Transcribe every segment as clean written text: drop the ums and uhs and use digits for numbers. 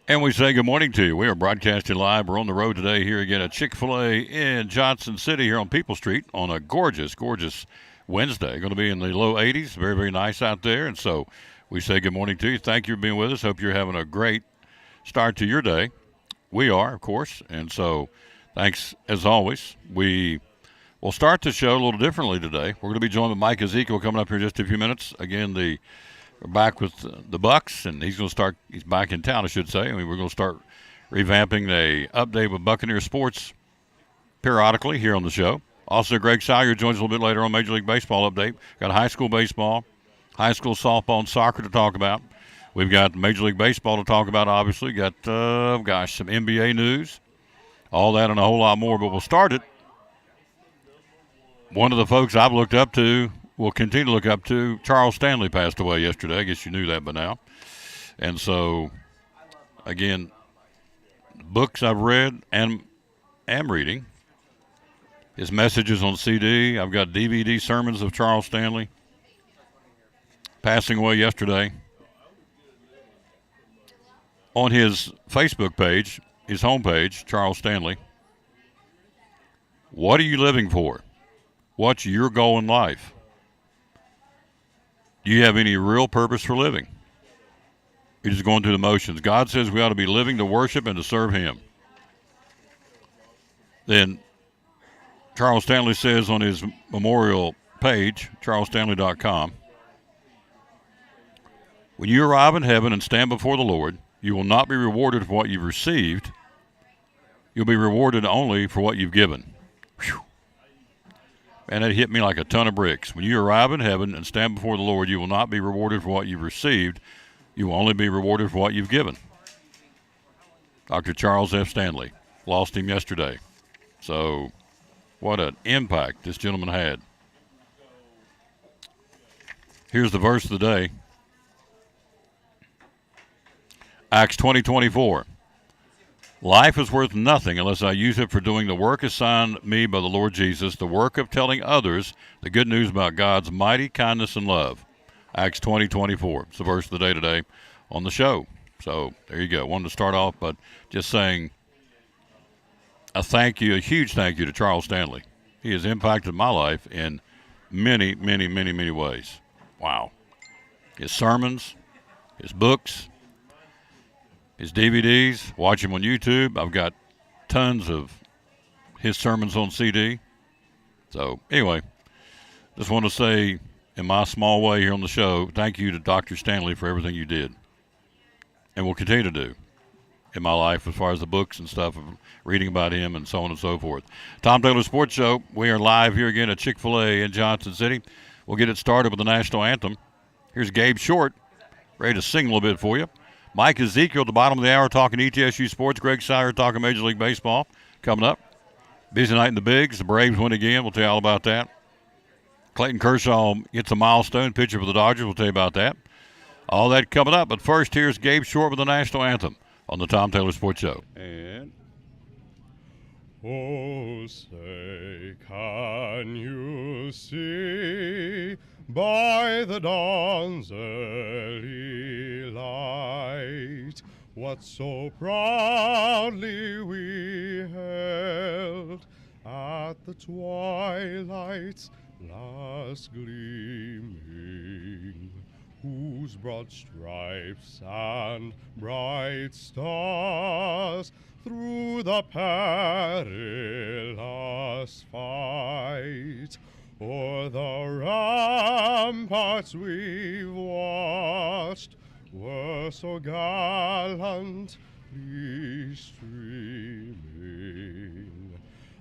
And we say good morning to you. We are broadcasting live. We're on the road today here again at Chick-fil-A in Johnson City here on People Street on a gorgeous, gorgeous Wednesday. Going to be in the low 80s. Very, very nice out there. And so we say good morning to you. Thank you for being with us. Hope you're having a great start to your day. We are, of course. And so thanks as always. We will start the show a little differently today. We're going to be joined by Mike Ezekiel coming up here in just a few minutes. Again, we're back with the Bucks, and he's going to start. He's back in town, I should say. I mean, we're going to start revamping a update with Buccaneer sports periodically here on the show. Also, Greg Sawyer joins a little bit later on Major League Baseball update. Got high school baseball, high school softball, and soccer to talk about. We've got Major League Baseball to talk about. Obviously, got some NBA news, all that, and a whole lot more. But we'll start it. One of the folks I've looked up to, will continue to look up to. Charles Stanley passed away yesterday. I guess you knew that by now. And so, again, books I've read and am reading. His messages on CD. I've got DVD sermons of Charles Stanley. Passing away yesterday. On his Facebook page, his homepage, Charles Stanley. What are you living for? What's your goal in life? Do you have any real purpose for living? You're just going through the motions. God says we ought to be living to worship and to serve Him. Then Charles Stanley says on his memorial page, charlesstanley.com, when you arrive in heaven and stand before the Lord, you will not be rewarded for what you've received. You'll be rewarded only for what you've given. Whew. And that hit me like a ton of bricks. When you arrive in heaven and stand before the Lord, you will not be rewarded for what you've received. You will only be rewarded for what you've given. Dr. Charles F. Stanley. Lost him yesterday. So, what an impact this gentleman had. Here's the verse of the day. Acts 20:24. Life is worth nothing unless I use it for doing the work assigned me by the Lord Jesus, the work of telling others the good news about God's mighty kindness and love. Acts 20:24. It's the verse of the day today on the show. So there you go. Wanted to start off, but just saying a huge thank you to Charles Stanley. He has impacted my life in many, many, many, many ways. Wow. His sermons, his books, his DVDs, watch him on YouTube. I've got tons of his sermons on CD. So, anyway, just want to say in my small way here on the show, thank you to Dr. Stanley for everything you did and will continue to do in my life as far as the books and stuff, reading about him and so on and so forth. Tom Taylor Sports Show. We are live here again at Chick-fil-A in Johnson City. We'll get it started with the national anthem. Here's Gabe Short, ready to sing a little bit for you. Mike Ezekiel at the bottom of the hour talking ETSU sports. Greg Sire talking Major League Baseball coming up. Busy night in the Bigs. The Braves win again. We'll tell you all about that. Clayton Kershaw gets a milestone pitcher for the Dodgers. We'll tell you about that. All that coming up. But first, here's Gabe Short with the national anthem on the Tom Taylor Sports Show. And oh, say, can you see by the dawn's early light what so proudly we held at the twilight's last gleaming, whose broad stripes and bright stars through the perilous fight o'er the ramparts we've watched were so gallantly streaming,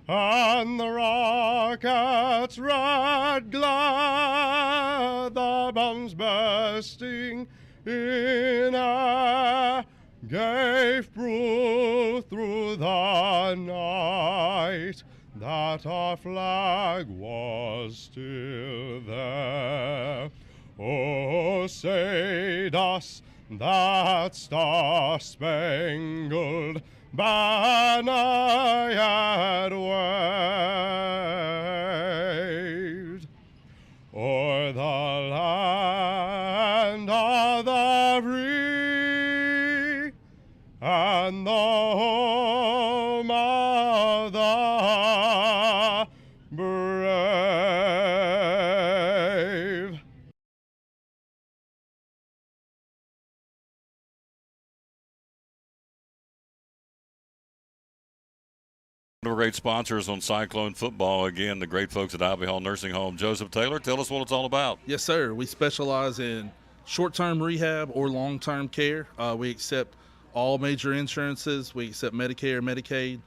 and the rocket's red glare, the bombs bursting in air, gave proof through the night that our flag was still there. Oh, say does that star-spangled banner yet waved o'er the land of the free and the home of the brave. One of our great sponsors on Cyclone Football, again, the great folks at Ivy Hall Nursing Home. Joseph Taylor, tell us what it's all about. Yes, sir. We specialize in short-term rehab or long-term care. We accept all major insurances. We accept Medicare, Medicaid.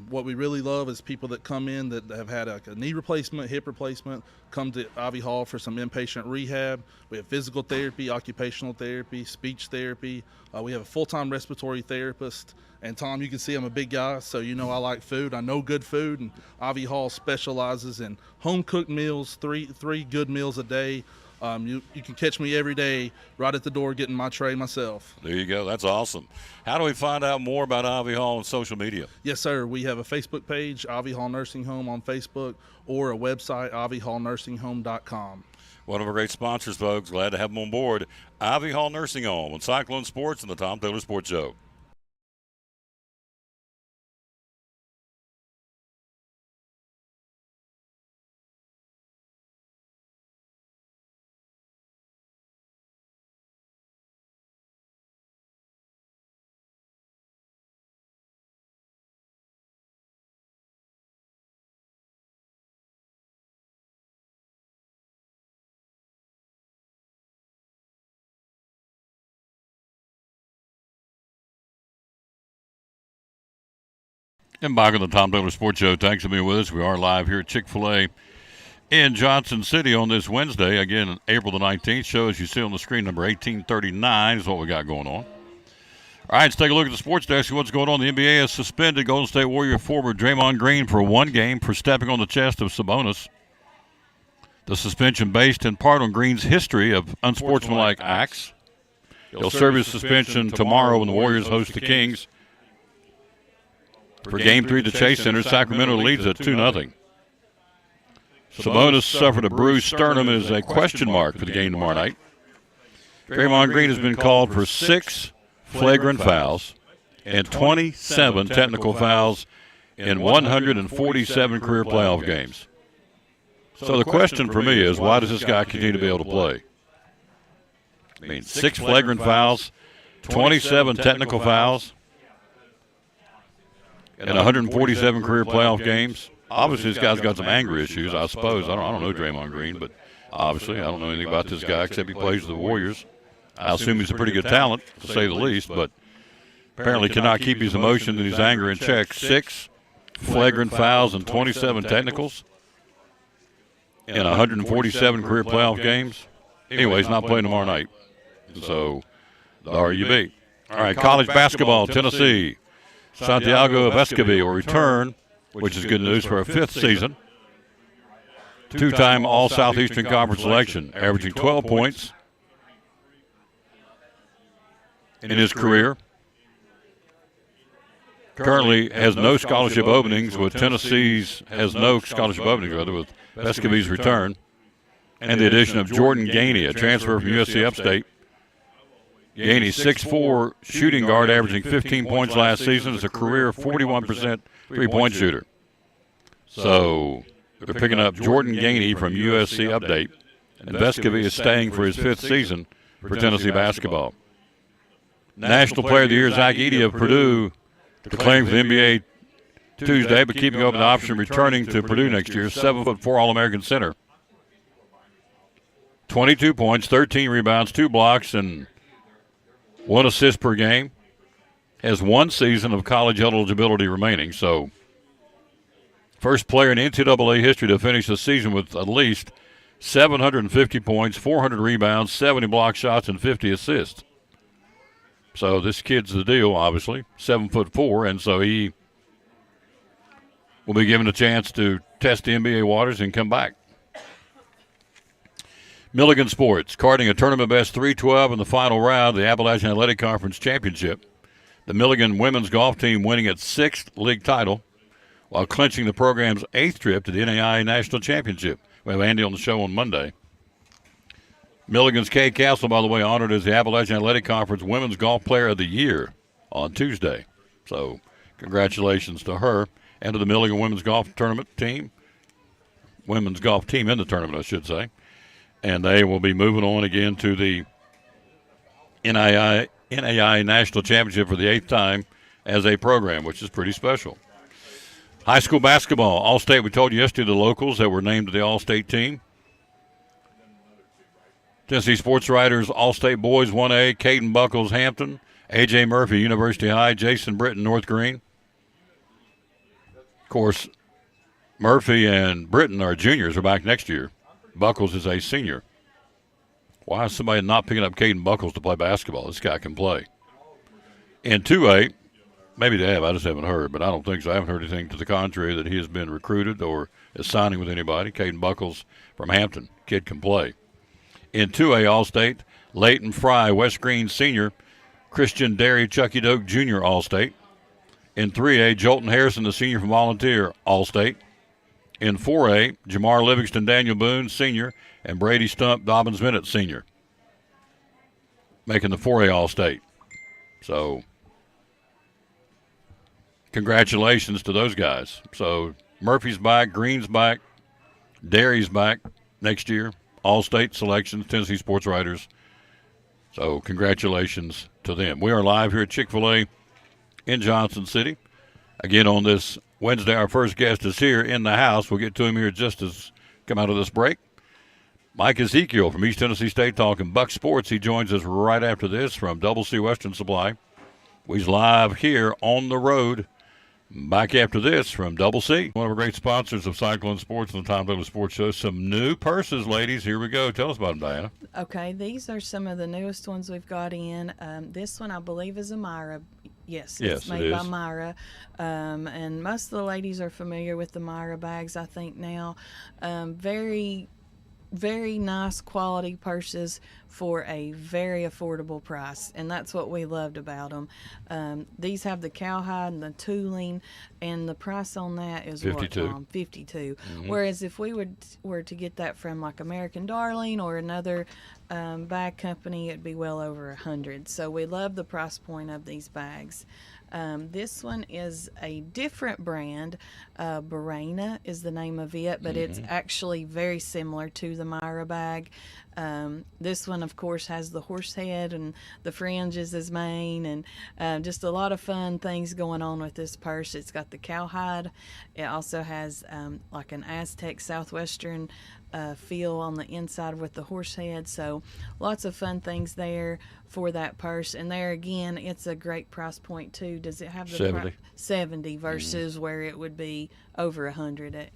What we really love is people that come in that have had a knee replacement, hip replacement, come to Ivy Hall for some inpatient rehab. We have physical therapy, occupational therapy, speech therapy. We have a full-time respiratory therapist. And Tom, you can see I'm a big guy, so you know I like food. I know good food, and Ivy Hall specializes in home-cooked meals, three good meals a day. You can catch me every day right at the door getting my tray myself. There you go. That's awesome. How do we find out more about Ivy Hall on social media? Yes, sir. We have a Facebook page, Ivy Hall Nursing Home on Facebook, or a website, ivyhallnursinghome.com. One of our great sponsors, folks. Glad to have them on board. Ivy Hall Nursing Home on Cyclone Sports and the Tom Taylor Sports Show. And back on the Tom Taylor Sports Show. Thanks for being with us. We are live here at Chick-fil-A in Johnson City on this Wednesday. Again, April the 19th. Show, as you see on the screen, number 1839 is what we got going on. All right, let's take a look at the sports desk. What's going on? The NBA has suspended Golden State Warrior forward Draymond Green for one game for stepping on the chest of Sabonis. The suspension based in part on Green's history of unsportsmanlike acts. He'll serve his suspension tomorrow when the Warriors host the Kings. For Game 3 at the Chase Center, Sacramento leads at 2-0. Sabonis suffered a bruised sternum and is a question mark for the game tomorrow night. Draymond Green has been called for 6 flagrant fouls and 27 technical fouls in 147 career playoff games. So the question for me is, why does this guy continue to be able to play? I mean, 6 flagrant fouls, 27 technical fouls, in 147 career playoff games. Obviously, this guy's got some anger issues, I suppose. I don't know Draymond Green, but obviously I don't know anything about this guy except he plays with the Warriors. I assume he's a pretty good talent, to say the least, but apparently cannot keep his emotion and his anger in check. 6 flagrant fouls and 27 technicals in 147 career playoff games. Anyway, he's not playing tomorrow night. So, the RUB. All right, college basketball, Tennessee. Santiago Vescovi will return, which is good news for a 5th season. 2-time All-Southeastern Conference selection, averaging 12 points in his career. Currently has no scholarship openings, with Tennessee's has no scholarship openings, rather, with Vescovi's return. And the addition of Jordan Gainey, a transfer from USC Upstate. Gainey, 6'4", shooting guard, averaging 15 points last season, is a career 41% three-point shooter. So they're picking up Jordan Gainey from USC Update, and Vescovi is staying for his 5th season for Tennessee basketball. National Player of the Year, Zach Edey of Purdue, declaring for the NBA Tuesday, but keeping open the option of returning to Purdue next year. 7'4" All-American center. 22 points, 13 rebounds, 2 blocks, and 1 assist per game. Has 1 season of college eligibility remaining. So, first player in NCAA history to finish the season with at least 750 points, 400 rebounds, 70 block shots, and 50 assists. So this kid's the deal, obviously, 7'4", and so he will be given a chance to test the NBA waters and come back. Milligan Sports, karting a tournament best 3-12 in the final round of the Appalachian Athletic Conference Championship. The Milligan women's golf team winning its 6th league title while clinching the program's 8th trip to the NAIA National Championship. We have Andy on the show on Monday. Milligan's Kay Castle, by the way, honored as the Appalachian Athletic Conference Women's Golf Player of the Year on Tuesday. So congratulations to her and to the Milligan women's golf team in the tournament, I should say. And they will be moving on again to the NAI National Championship for the 8th time as a program, which is pretty special. High school basketball, All-State, we told you yesterday the locals that were named to the All-State team. Tennessee Sports Writers All-State Boys 1A, Caden Buckles, Hampton, A.J. Murphy, University High, Jason Britton, North Green. Of course, Murphy and Britton are juniors, are back next year. Buckles is a senior. Why is somebody not picking up Caden Buckles to play basketball? This guy can play. In 2A, maybe they have, I just haven't heard, but I don't think so. I haven't heard anything to the contrary that he has been recruited or is signing with anybody. Caden Buckles from Hampton, kid can play. In 2A All-State, Leighton Fry, West Green Senior, Christian Derry, Chucky Doak Junior All-State. In 3A, Jolton Harrison, the senior from Volunteer, All-State. In 4A, Jamar Livingston, Daniel Boone, Senior, and Brady Stump, Dobbins Bennett, Senior, making the 4A All-State. So congratulations to those guys. So Murphy's back, Green's back, Derry's back next year. All-State selections, Tennessee Sports Writers. So congratulations to them. We are live here at Chick-fil-A in Johnson City. Again, on this Wednesday, our first guest is here in the house. We'll get to him here just as come out of this break. Mike Ezekiel from East Tennessee State talking Buck Sports. He joins us right after this from Double C Western Supply. He's live here on the road. Back after this from Double C. One of our great sponsors of Cyclone Sports and the Tom Douglas Sports Show. Some new purses, ladies. Here we go. Tell us about them, Diana. Okay, these are some of the newest ones we've got in. This one, I believe, is a Myra. Yes, it's made by Myra. And most of the ladies are familiar with the Myra bags, I think, now. Very, very nice quality purses for a very affordable price, and that's what we loved about them. These have the cowhide and the tooling, and the price on that is $52. What, $52. Mm-hmm. Whereas if we were to get that from like American Darling or another bag company, it'd be well over $100. So we love the price point of these bags. This one is a different brand. Barena is the name of it, but it's actually very similar to the Myra bag. This one, of course, has the horse head and the fringes as mane, and just a lot of fun things going on with this purse. It's got the cowhide. It also has like an Aztec Southwestern feel on the inside with the horse head. So lots of fun things there for that purse. And there again, it's a great price point too. Does it have the 70? 70 versus where it would be over 100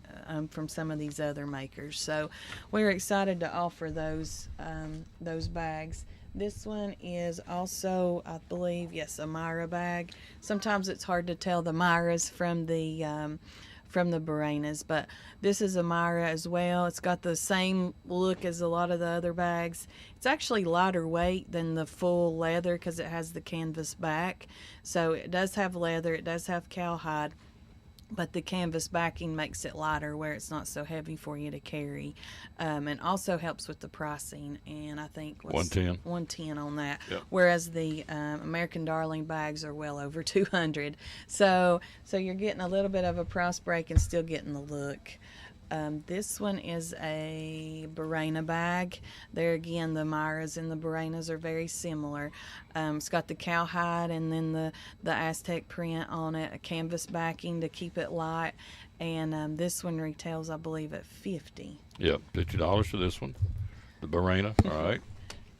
from some of these other makers. So we're excited to offer those bags. This one is also, I believe, yes, a Myra bag. Sometimes it's hard to tell the Myras from the Barenas, but this is a Myra as well. It's got the same look as a lot of the other bags. It's actually lighter weight than the full leather because it has the canvas back. So it does have leather, it does have cowhide, but the canvas backing makes it lighter where it's not so heavy for you to carry, and also helps with the pricing. And I think $110 on that. Yep. Whereas the American Darling bags are well over $200. So you're getting a little bit of a price break and still getting the look. This one is a Barena bag. There again, the Myras and the Barenas are very similar. It's got the cowhide and then the Aztec print on it, a canvas backing to keep it light. And this one retails, I believe, at $50. Yep, $50 for this one. The Barena, all right.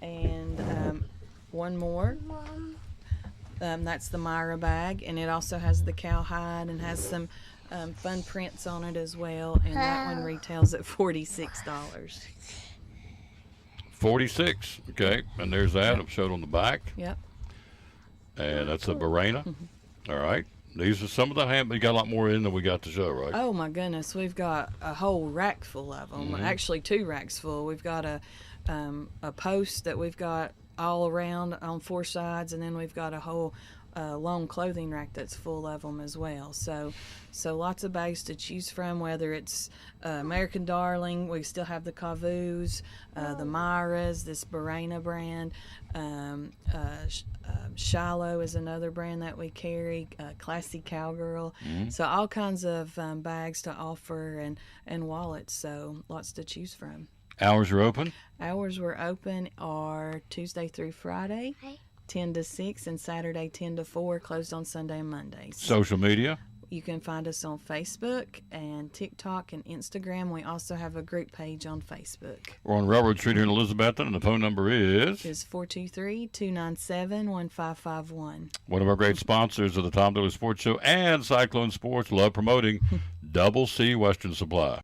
And one more. That's the Myra bag, and it also has the cowhide and has some fun prints on it as well, and that one retails at $46. $46, okay, and there's that. I'm showed on the back. Yep. And that's a Barena. All right. These are some of the we got a lot more in than we got to show, right? Oh my goodness, we've got a whole rack full of them. Actually, 2 racks full. We've got a post that we've got all around on 4 sides, and then we've got a whole long clothing rack that's full of them as well. So lots of bags to choose from, whether it's American Darling, we still have the Cavus, the Myras, this Barena brand, Shiloh is another brand that we carry, Classy Cowgirl. So all kinds of bags to offer, and wallets, so lots to choose from. Hours are open? Hours we're open are Tuesday through Friday, 10 to 6, and Saturday 10 to 4, closed on Sunday and Mondays. Social media? You can find us on Facebook and TikTok and Instagram. We also have a group page on Facebook. We're on Railroad Street here in Elizabethton, and the phone number is? It's 423-297-1551. One of our great sponsors of the Tom Dillard Sports Show and Cyclone Sports love promoting Double C Western Supply.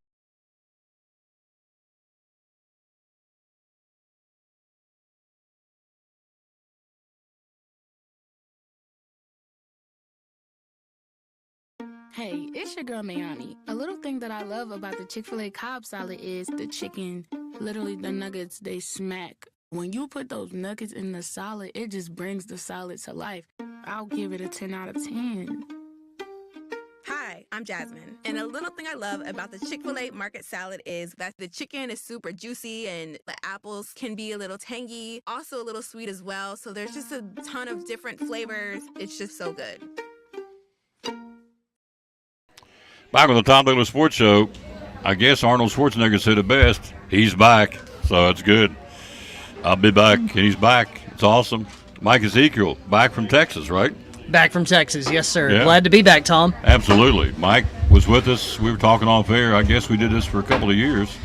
Hey, it's your girl Mayani. A little thing that I love about the Chick-fil-A Cobb salad is the chicken. Literally, the nuggets, they smack. When you put those nuggets in the salad, it just brings the salad to life. I'll give it a 10 out of 10. Hi, I'm Jasmine. And a little thing I love about the Chick-fil-A market salad is that the chicken is super juicy and the apples can be a little tangy, also a little sweet as well. So there's just a ton of different flavors. It's just so good. Back on the Tom Dillard Sports Show. I guess Arnold Schwarzenegger said it best. He's back, so that's good. I'll be back, and he's back. It's awesome. Mike Ezekiel, back from Texas, right? Back from Texas, yes, sir. Yeah. Glad to be back, Tom. Absolutely. Mike was with us. We were talking off air. I guess we did this for a couple of years.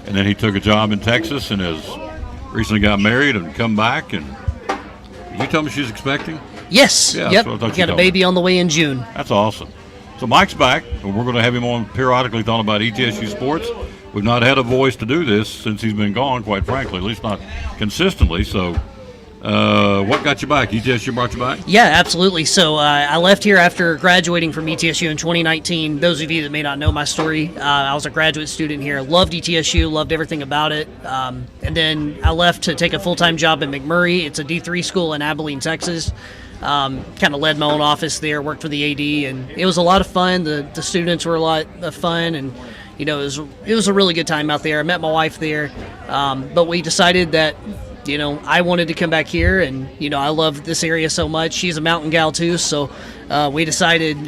And then he took a job in Texas and has recently got married and come back. And did you tell me she's expecting? Yes. Yeah, yep. that's what I thought you Got a told me. baby on the way in June. That's awesome. So Mike's back, and we're going to have him on periodically talking about ETSU sports. We've not had a voice to do this since he's been gone, quite frankly, at least not consistently. So what got you back? ETSU brought you back? Yeah, absolutely. So I left here after graduating from ETSU in 2019. Those of you that may not know my story, I was a graduate student here. Loved ETSU, loved everything about it. And then I left to take a full-time job at McMurray. It's a D3 school in Abilene, Texas. Kind of led my own office there, worked for the AD, and it was a lot of fun. The students were a lot of fun, and it was a really good time out there. I met my wife there, but we decided that I wanted to come back here, and I love this area so much. She's a mountain gal too, so we decided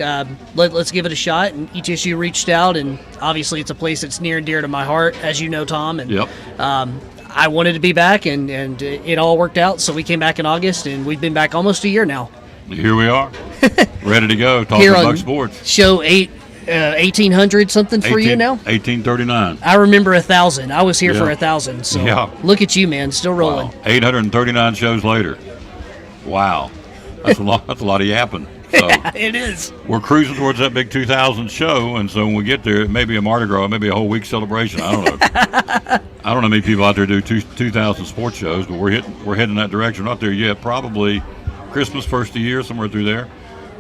let's give it a shot. And ETSU reached out, and obviously it's a place that's near and dear to my heart, as you know, Tom. And Yep. I wanted to be back, and it all worked out. So we came back in August, and we've been back almost a year now. Here we are, ready to go, talking Here on Buck Sports. Show 1800 something for you now. 1839. I remember 1,000. I was here Yeah. for 1,000. So Yeah. look at you, man, still rolling. Wow. 839 shows later. Wow. That's a lot. That's a lot of yapping. So It is. we're cruising towards that big 2000 show, and so when we get there, it may be a Mardi Gras, it may be a whole week celebration. I don't know. I don't know how many people out there do 2,000 sports shows, but we're heading in that direction. We're not there yet. Probably Christmas, first of the year, somewhere through there,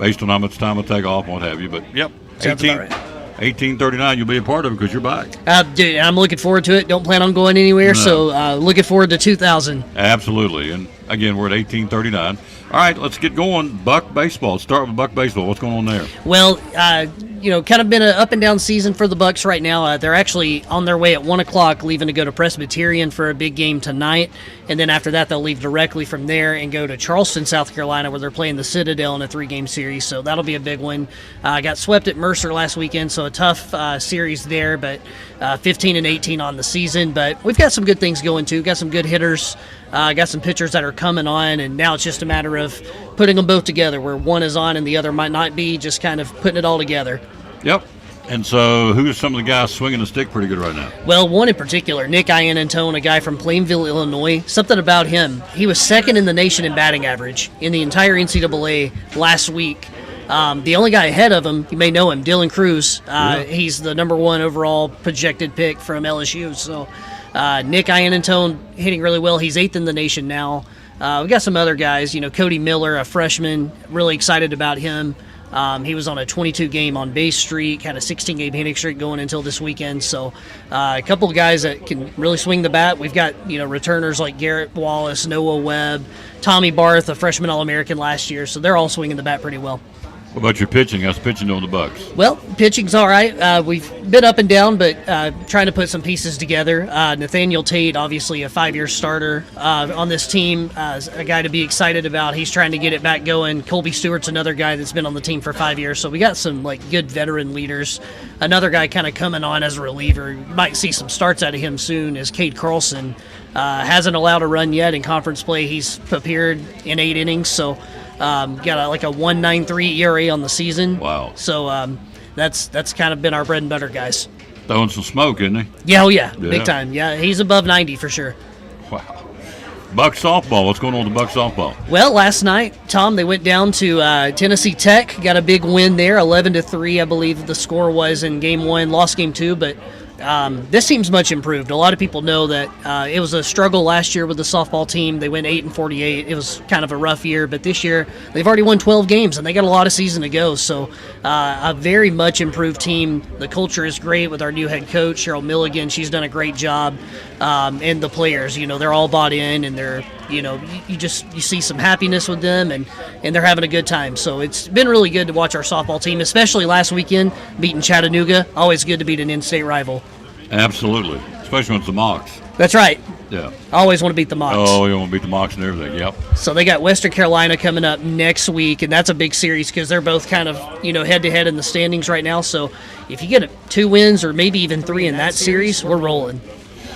based on how much time I take off and what have you. But yep, Sounds about right. 1839. You'll be a part of it because you're back. Dude, I'm looking forward to it. Don't plan on going anywhere, so looking forward to 2000. Absolutely. And again, we're at 1839. All right, let's get going. Buck baseball. Let's start with Buck baseball. What's going on there? Well, kind of been an up and down season for the Bucks right now. They're actually on their way at 1 o'clock, leaving to go to Presbyterian for a big game tonight. And then after that, they'll leave directly from there and go to Charleston, South Carolina, where they're playing the Citadel in a 3-game series. So that'll be a big one. Got swept at Mercer last weekend, so a tough series there, but 15-18 on the season. But we've got some good things going, too. Got some good hitters. Got some pitchers that are coming on, and now it's just a matter of putting them both together, where one is on and the other might not be, just kind of putting it all together. Yep. And so who's some of the guys swinging the stick pretty good right now? Well, one in particular, Nick Iannantone, a guy from Plainville, Illinois. Something about him. He was second in the nation in batting average in the entire NCAA last week. The only guy ahead of him, you may know him, Dylan Cruz. He's the number 1 overall projected pick from LSU. So Nick Iannantone hitting really well. He's 8th in the nation now. We got some other guys, Cody Miller, a freshman, really excited about him. He was on a 22-game on base streak, had a 16-game hitting streak going until this weekend. So a couple of guys that can really swing the bat. We've got returners like Garrett Wallace, Noah Webb, Tommy Barth, a freshman All-American last year. So they're all swinging the bat pretty well. What about your pitching? How's pitching on the Bucks? Well, pitching's all right. We've been up and down, but trying to put some pieces together. Nathaniel Tate, obviously a 5-year starter on this team, a guy to be excited about. He's trying to get it back going. Colby Stewart's another guy that's been on the team for 5 years. So we got some good veteran leaders. Another guy kind of coming on as a reliever. You might see some starts out of him soon is Cade Carlson. Hasn't allowed a run yet in conference play. He's appeared in 8 innings, so got a 1.93 ERA on the season. Wow. So that's kind of been our bread and butter guys. Throwing some smoke, isn't he? Yeah, big time. Yeah, he's above 90 for sure. Wow. Buck softball. What's going on with the Buck softball? Well, last night, Tom, they went down to Tennessee Tech, got a big win there, 11-3, I believe the score was in Game 1, lost Game 2, but this team's much improved. A lot of people know that it was a struggle last year with the softball team. They went 8-48. It was kind of a rough year, but this year they've already won 12 games and they got a lot of season to go. So a very much improved team. The culture is great with our new head coach, Cheryl Milligan. She's done a great job. And the players, they're all bought in, and they're, you see some happiness with them, and they're having a good time. So it's been really good to watch our softball team, especially last weekend beating Chattanooga. Always good to beat an in-state rival. Absolutely, especially when it's the Mocs. That's right. Yeah. I always want to beat the Mocs. Oh, you want to beat the Mocs and everything. Yep. So they got Western Carolina coming up next week, and that's a big series because they're both kind of, head-to-head in the standings right now. So if you get 2 wins or maybe even 3 in that series, we're rolling.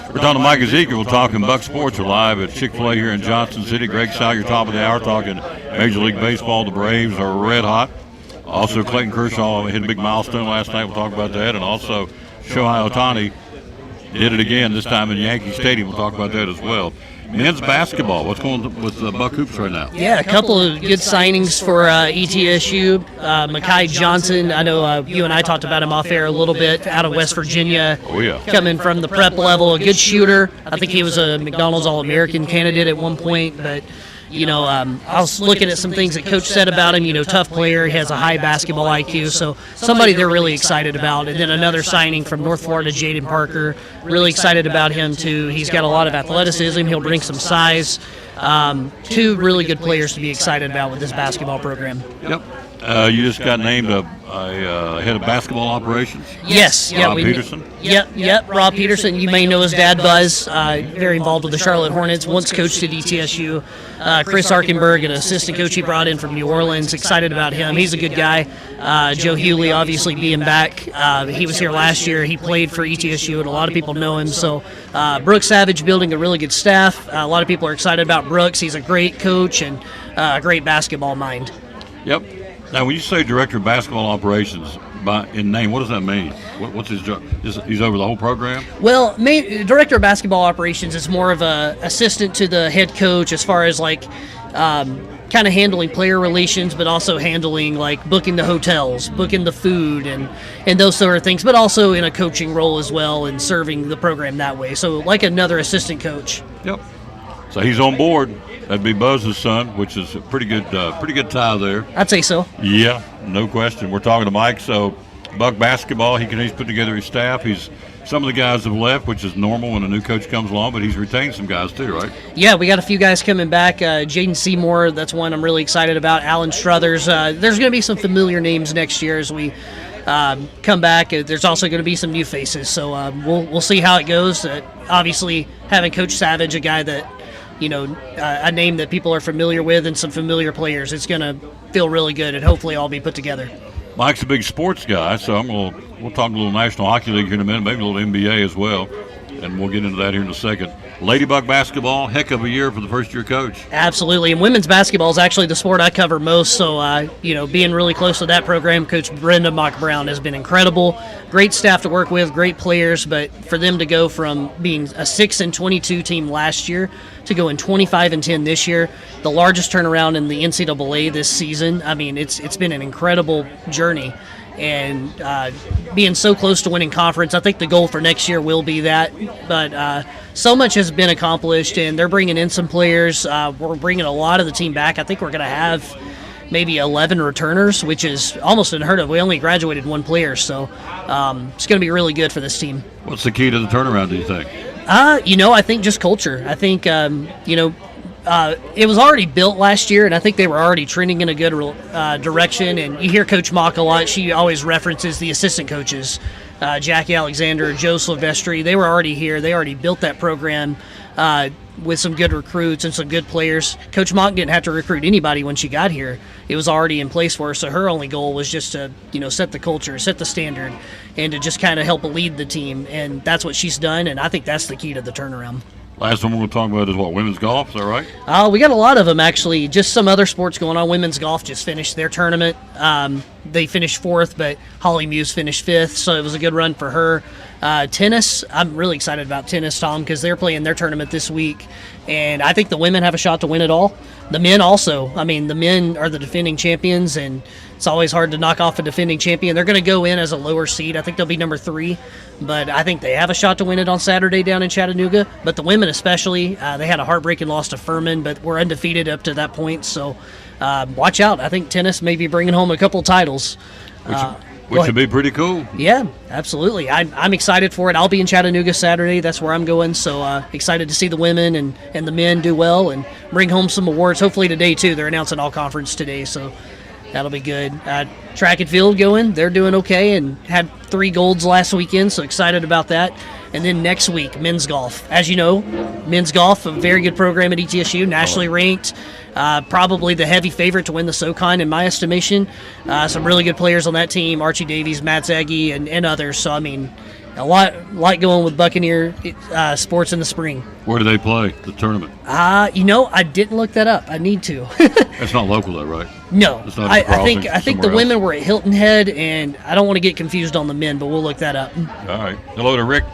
We're talking to Mike Ezekiel. We're talking Buck Sports. We're live at Chick-fil-A here in Johnson City. Greg Salyer, top of the hour, talking Major League Baseball. The Braves are red hot. Also, Clayton Kershaw hit a big milestone last night. We'll talk about that. And also, Shohei Ohtani did it again, this time in Yankee Stadium. We'll talk about that as well. Men's basketball. What's going on with Buck Hoops right now? Yeah, a couple of good signings for ETSU. Makai Johnson, I know you and I talked about him off air a little bit, out of West Virginia. Oh, yeah. Coming from the prep level, a good shooter. I think he was a McDonald's All-American candidate at one point, but I was looking at some things that Coach said about him. Tough player. He has a high basketball IQ. So somebody they're really excited about. And then another signing from North Florida, Jaden Parker. Really excited about him, too. He's got a lot of athleticism. He'll bring some size. 2 really good players to be excited about with this basketball program. Yep. You just got named a head of basketball operations. Yes. Rob Peterson. Yep. Rob Peterson. You may know his dad, Buzz. Very involved with the Charlotte Hornets. Once coached at ETSU. Chris Arkenberg, an assistant coach he brought in from New Orleans. Excited about him. He's a good guy. Joe Hewley, obviously being back. He was here last year. He played for ETSU, and a lot of people know him. So Brooks Savage building a really good staff. A lot of people are excited about Brooks. He's a great coach and a great basketball mind. Yep. Now, when you say director of basketball operations in name, what does that mean? What's his job? He's over the whole program? Well, director of basketball operations is more of a assistant to the head coach as far as kind of handling player relations, but also handling booking the hotels, booking the food, and those sort of things, but also in a coaching role as well and serving the program that way. So like another assistant coach. Yep. So he's on board. That'd be Buzz's son, which is a pretty good tie there. I'd say so. Yeah, no question. We're talking to Mike. So Buck basketball, he's put together his staff. Some of the guys have left, which is normal when a new coach comes along, but he's retained some guys too, right? Yeah, we got a few guys coming back. Jaden Seymour, that's one I'm really excited about. Alan Struthers. There's going to be some familiar names next year as we come back. There's also going to be some new faces, so we'll see how it goes. Obviously, having Coach Savage, a guy that a name that people are familiar with, and some familiar players, it's going to feel really good and hopefully all be put together. Mike's a big sports guy, so we'll talk a little National Hockey League here in a minute, maybe a little NBA as well, and we'll get into that here in a second. Ladybug basketball, heck of a year for the first-year coach. Absolutely, and women's basketball is actually the sport I cover most, so, being really close to that program, Coach Brenda Mock-Brown has been incredible. Great staff to work with, great players, but for them to go from being a 6-22 team last year to going 25-10 this year, the largest turnaround in the NCAA this season, I mean, it's been an incredible journey. And being so close to winning conference, I think the goal for next year will be that. But so much has been accomplished, and they're bringing in some players. We're bringing a lot of the team back. I think we're going to have maybe 11 returners, which is almost unheard of. We only graduated one player, so it's going to be really good for this team. What's the key to the turnaround, do you think? I think just culture. I think, it was already built last year, and I think they were already trending in a good direction. And you hear Coach Mock a lot. She always references the assistant coaches, Jackie Alexander, Joe Silvestri. They were already here. They already built that program with some good recruits and some good players. Coach Mock didn't have to recruit anybody when she got here. It was already in place for her, so her only goal was just to, set the culture, set the standard, and to just kind of help lead the team. And that's what she's done, and I think that's the key to the turnaround. Last one we're going to talk about is women's golf. Is that right? We got a lot of them, actually. Just some other sports going on. Women's golf just finished their tournament. They finished 4th, but Holly Muse finished 5th, so it was a good run for her. Tennis, I'm really excited about tennis, Tom, because they're playing their tournament this week, and I think the women have a shot to win it all. The men also. I mean, the men are the defending champions, and it's always hard to knock off a defending champion. They're going to go in as a lower seed. I think they'll be number 3, but I think they have a shot to win it on Saturday down in Chattanooga. But the women especially, they had a heartbreaking loss to Furman, but were undefeated up to that point, so watch out. I think tennis may be bringing home a couple titles. Which would be pretty cool. Yeah, absolutely. I'm excited for it. I'll be in Chattanooga Saturday. That's where I'm going. So excited to see the women and the men do well and bring home some awards. Hopefully today, too. They're announcing all conference today, so that'll be good. Track and field going. They're doing okay and had 3 golds last weekend, so excited about that. And then next week, men's golf. As you know, men's golf, a very good program at ETSU, nationally ranked. Probably the heavy favorite to win the SoCon in my estimation. Some really good players on that team, Archie Davies, Matt Zaggy, and others. So, I mean, a lot going with Buccaneer sports in the spring. Where do they play, the tournament? I didn't look that up. I need to. It's not local, though, right? No. It's not I think the else. women were at Hilton Head, and I don't want to get confused on the men, but we'll look that up. All right. Hello to Rick,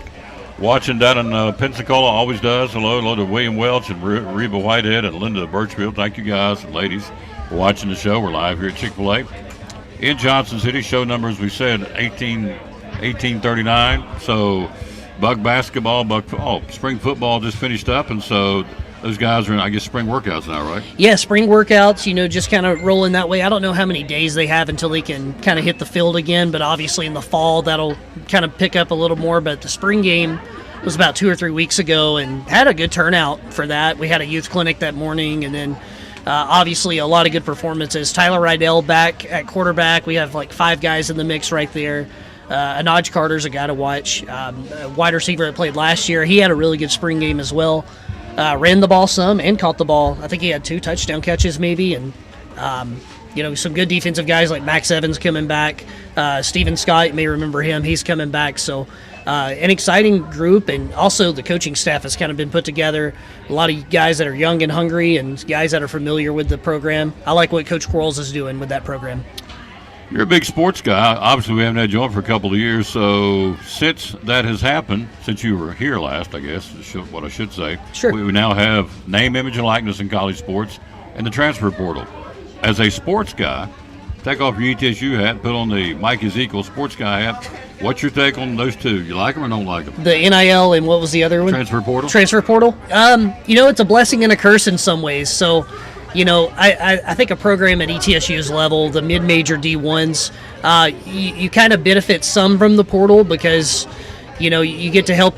watching down in Pensacola, always does. Hello to William Welch and Reba Whitehead and Linda Birchfield. Thank you guys and ladies for watching the show. We're live here at Chick-fil-A in Johnson City. Show number, as we said, 1839. So Buck basketball, spring football just finished up, and so those guys are in, I guess, spring workouts now, right? Yeah, spring workouts, just kind of rolling that way. I don't know how many days they have until they can kind of hit the field again, but obviously in the fall that'll kind of pick up a little more. But the spring game was about 2 or 3 weeks ago and had a good turnout for that. We had a youth clinic that morning, and then obviously a lot of good performances. Tyler Rydell back at quarterback. We have like 5 guys in the mix right there. Anaj Carter's a guy to watch. A wide receiver that played last year. He had a really good spring game as well. Ran the ball some and caught the ball. I think he had 2 touchdown catches maybe, and some good defensive guys like Max Evans coming back. Steven Scott, you may remember him. He's coming back. So an exciting group, and also the coaching staff has kind of been put together. A lot of guys that are young and hungry and guys that are familiar with the program. I like what Coach Quarles is doing with that program. You're a big sports guy. Obviously, we haven't had you on for a couple of years. So since that has happened, since you were here last, I guess, is what I should say, sure. We now have name, image, and likeness in college sports and the transfer portal. As a sports guy, take off your ETSU hat, put on the Mike Ezekiel sports guy hat. What's your take on those two? You like them or don't like them? The NIL and what was the other one? Transfer portal. Transfer portal. It's a blessing and a curse in some ways. So, I think a program at ETSU's level, the mid-major D1s, you kind of benefit some from the portal because, you get to help,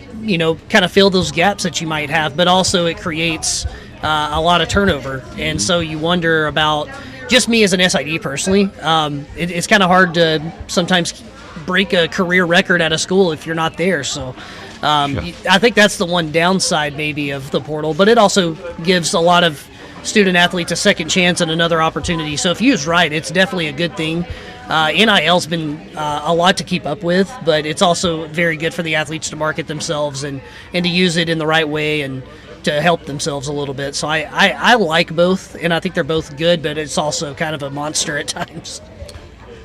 kind of fill those gaps that you might have, but also it creates a lot of turnover. And so you wonder about, just me as an SID personally, it's kind of hard to sometimes break a career record at a school if you're not there. So I think that's the one downside maybe of the portal, but it also gives a lot of student athletes a second chance and another opportunity. So if used right, it's definitely a good thing. NIL's been a lot to keep up with, but it's also very good for the athletes to market themselves and to use it in the right way and to help themselves a little bit. So I like both, and I think they're both good, but it's also kind of a monster at times.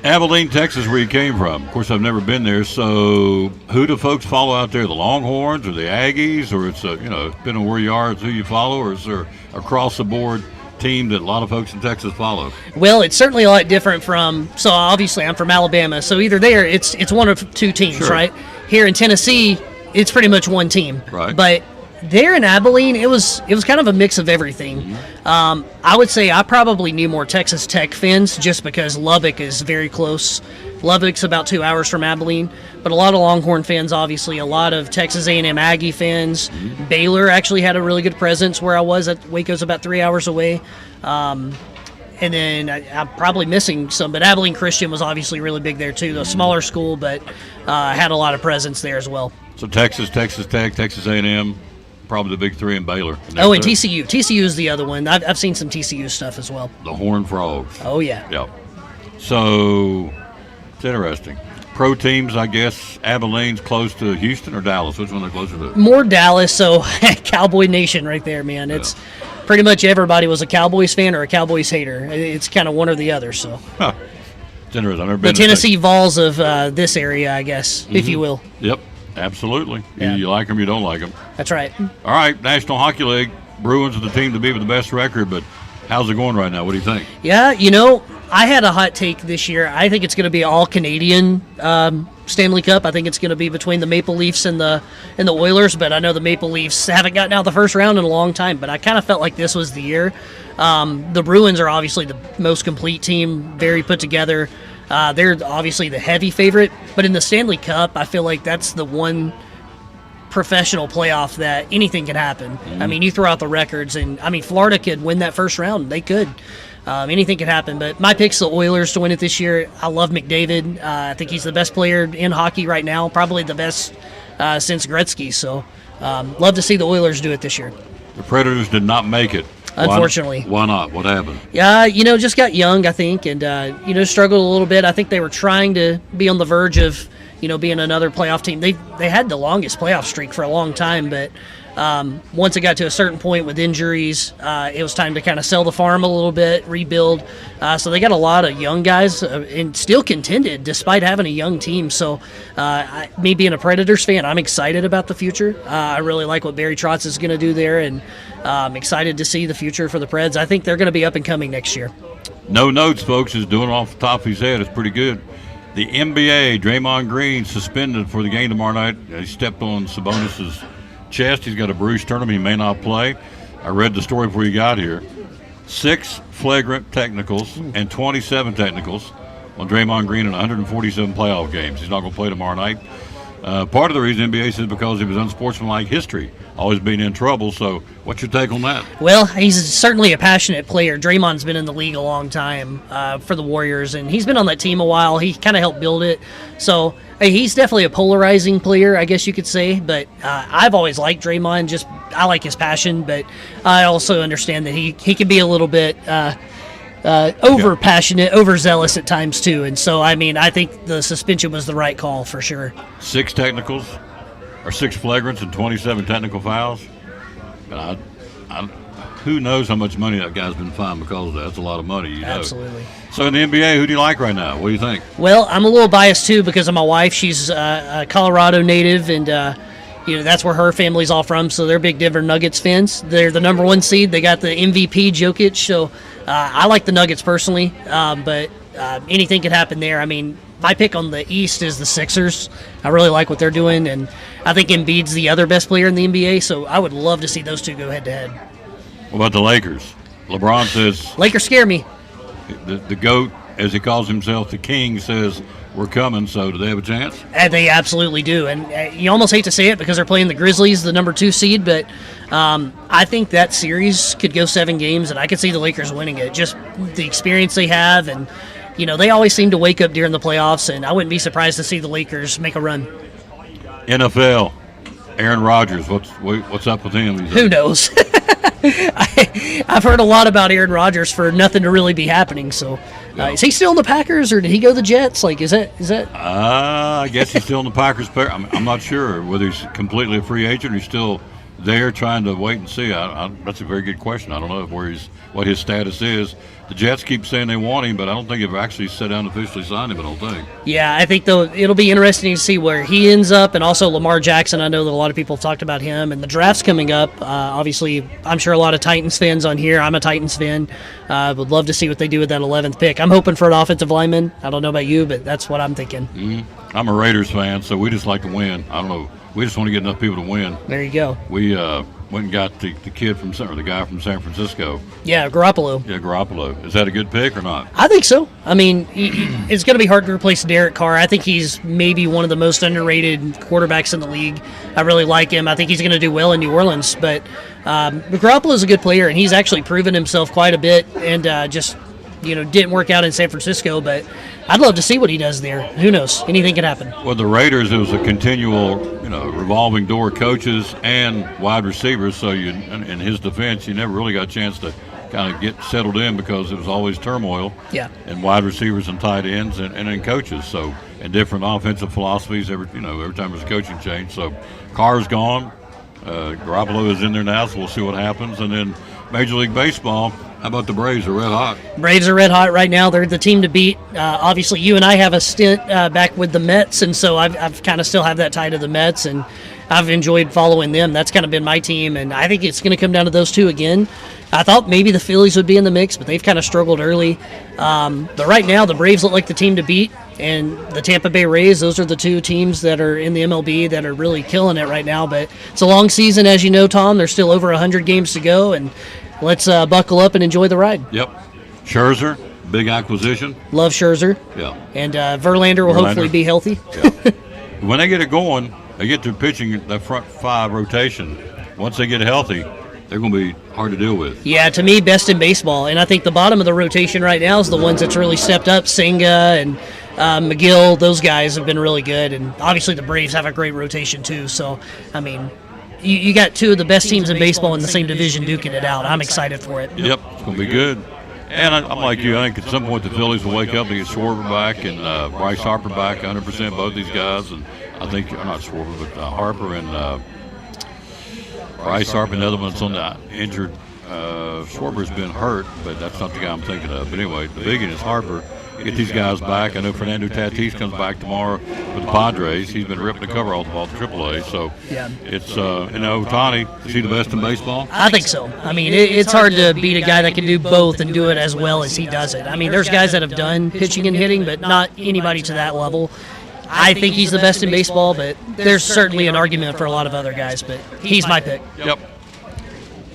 Abilene, Texas, where you came from. Of course, I've never been there, so who do folks follow out there? The Longhorns or the Aggies, or it's depending on where you are, it's who you follow, or is there across-the-board team that a lot of folks in Texas follow? Well, it's certainly a lot different so obviously I'm from Alabama, so either there, it's one of 2 teams, sure. right? Here in Tennessee, it's pretty much one team. Right. But There in Abilene, it was kind of a mix of everything. I would say I probably knew more Texas Tech fans just because Lubbock is very close. Lubbock's about 2 hours from Abilene, but a lot of Longhorn fans, obviously, a lot of Texas A&M Aggie fans. Baylor actually had a really good presence where I was. Waco's about 3 hours away. And then I'm probably missing some, but Abilene Christian was obviously really big there too. A smaller school, but had a lot of presence there as well. So Texas, Texas Tech, Texas A&M, probably the big three in Baylor. Oh, and TCU. TCU is the other one. I've seen some TCU stuff as well. The Horned Frogs. Oh, yeah. Yeah. So it's interesting. Pro teams, I guess, Abilene's close to Houston or Dallas? Which one are they closer to? More Dallas, so Cowboy Nation right there, man. It's pretty much everybody was a Cowboys fan or a Cowboys hater. It's kind of one or the other, so. Huh. It's interesting. I've never The been to Tennessee Vols of this area, I guess, if you will. Yep, absolutely. Yeah. You like them, you don't like them. That's right. All right, National Hockey League. Bruins are the team to beat with the best record, but how's it going right now? What do you think? Yeah, I had a hot take this year. I think it's going to be all Canadian Stanley Cup. I think it's going to be between the Maple Leafs and the Oilers, but I know the Maple Leafs haven't gotten out the first round in a long time, but I kind of felt like this was the year. The Bruins are obviously the most complete team, very put together. They're obviously the heavy favorite, but in the Stanley Cup, I feel like that's the one professional playoff that anything can happen. I mean, you throw out the records, and I mean, Florida could win that first round. They could. Anything could happen, but my pick's the Oilers to win it this year. I love McDavid. I think he's the best player in hockey right now, probably the best since Gretzky. So, love to see the Oilers do it this year. The Predators did not make it. Unfortunately. Why not? What happened? Yeah, just got young, I think, and struggled a little bit. I think they were trying to be on the verge of being another playoff team. They had the longest playoff streak for a long time, but once it got to a certain point with injuries, it was time to kind of sell the farm a little bit, rebuild. So they got a lot of young guys and still contended despite having a young team. So me being a Predators fan, I'm excited about the future. I really like what Barry Trotz is going to do there, and I'm excited to see the future for the Preds. I think they're going to be up and coming next year. No notes, folks, is doing it off the top of his head. It's pretty good. The NBA, Draymond Green suspended for the game tomorrow night. He stepped on Sabonis' chest. He's got a bruised sternum. He may not play. I read the story before you got here. 6 flagrant technicals and 27 technicals on Draymond Green in 147 playoff games. He's not going to play tomorrow night. Part of the reason NBA says because he was unsportsmanlike history, always being in trouble. So what's your take on that? Well, he's certainly a passionate player. Draymond's been in the league a long time for the Warriors, and he's been on that team a while. He kind of helped build it. So he's definitely a polarizing player, I guess you could say. But I've always liked Draymond. I like his passion, but I also understand that he can be a little bit over-passionate, overzealous at times too. And so, I mean, I think the suspension was the right call for sure. 6 technicals, or 6 flagrants and 27 technical fouls. And who knows how much money that guy's been fined because of that. That's a lot of money, Absolutely. So in the NBA, who do you like right now? What do you think? Well, I'm a little biased too because of my wife. She's a Colorado native, and that's where her family's all from. So they're big Denver Nuggets fans. They're the number 1 seed. They got the MVP Jokic. So I like the Nuggets personally, but anything could happen there. I mean, my pick on the East is the Sixers. I really like what they're doing, and I think Embiid's the other best player in the NBA. So I would love to see those two go head to head. What about the Lakers? LeBron says Lakers scare me. the GOAT, as he calls himself, the King, says we're coming. So do they have a chance? They absolutely do, and you almost hate to say it because they're playing the Grizzlies, the number 2 seed, but I think that series could go 7 games, and I could see the Lakers winning it. Just the experience they have, and they always seem to wake up during the playoffs, and I wouldn't be surprised to see the Lakers make a run. NFL, Aaron Rodgers, what's up with him? Who knows? I've heard a lot about Aaron Rodgers for nothing to really be happening. So, is he still in the Packers, or did he go to the Jets? Like, is that? I guess he's still in the Packers. I'm not sure whether he's completely a free agent or he's still there trying to wait and see. That's a very good question. I don't know what his status is. The Jets keep saying they want him, but I don't think they've actually sat down and officially signed him, I don't think. Yeah, I think, though, it'll be interesting to see where he ends up, and also Lamar Jackson. I know that a lot of people have talked about him, and the draft's coming up. Obviously, I'm sure a lot of Titans fans on here. I'm a Titans fan. Would love to see what they do with that 11th pick. I'm hoping for an offensive lineman. I don't know about you, but that's what I'm thinking. Mm-hmm. I'm a Raiders fan, so we just like to win. I don't know. We just want to get enough people to win. There you go. We went and got the kid from or the guy from San Francisco. Yeah, Garoppolo. Yeah, Garoppolo. Is that a good pick or not? I think so. I mean, it's going to be hard to replace Derek Carr. I think he's maybe one of the most underrated quarterbacks in the league. I really like him. I think he's going to do well in New Orleans. But Garoppolo is a good player, and he's actually proven himself quite a bit and just, didn't work out in San Francisco. But I'd love to see what he does there. Who knows? Anything could happen. Well, the Raiders, it was a continual, revolving door of coaches and wide receivers. So in his defense, you never really got a chance to kind of get settled in because it was always turmoil. Yeah. And wide receivers and tight ends and then coaches. So and different offensive philosophies every time there's a coaching change. So Carr's gone. Garoppolo is in there now, so we'll see what happens. And then Major League Baseball. How about the Braves? Are red hot. Braves are red hot right now. They're the team to beat. Obviously, you and I have a stint back with the Mets, and so I've kind of still have that tie to the Mets, and I've enjoyed following them. That's kind of been my team, and I think it's going to come down to those two again. I thought maybe the Phillies would be in the mix, but they've kind of struggled early. But right now, the Braves look like the team to beat, and the Tampa Bay Rays, those are the two teams that are in the MLB that are really killing it right now. But it's a long season, as you know, Tom. There's still over 100 games to go, and let's buckle up and enjoy the ride. Yep. Scherzer, big acquisition. Love Scherzer. Yeah. And Verlander will hopefully be healthy. Yeah. When they get it going, they get to pitching that front five rotation. Once they get healthy, they're going to be hard to deal with. Yeah, to me, best in baseball. And I think the bottom of the rotation right now is the ones that's really stepped up. Senga and McGill, those guys have been really good. And obviously the Braves have a great rotation too. So, I mean, you got two of the best teams in baseball in the same division duking it out. I'm excited for it. Yep, it's going to be good. And I'm like you. I think at some point the Phillies will wake up and get Schwarber back and Bryce Harper back 100%, both these guys. And I think, not Schwarber, but Harper and Bryce Harper, another one's on the injured. Schwarber's been hurt, but that's not the guy I'm thinking of. But anyway, the big one is Harper. Get these guys back. I know Fernando Tatis comes back tomorrow for the Padres. He's been ripping the cover off the ball to AAA. So yeah, it's Ohtani. Is he the best in baseball? I think so. I mean, it's hard to beat a guy that can do both and do it as well as he does it. I mean, there's guys that have done pitching and hitting, but not anybody to that level. I think he's the best in baseball, but there's certainly an argument for a lot of other guys. But he's my pick. Yep.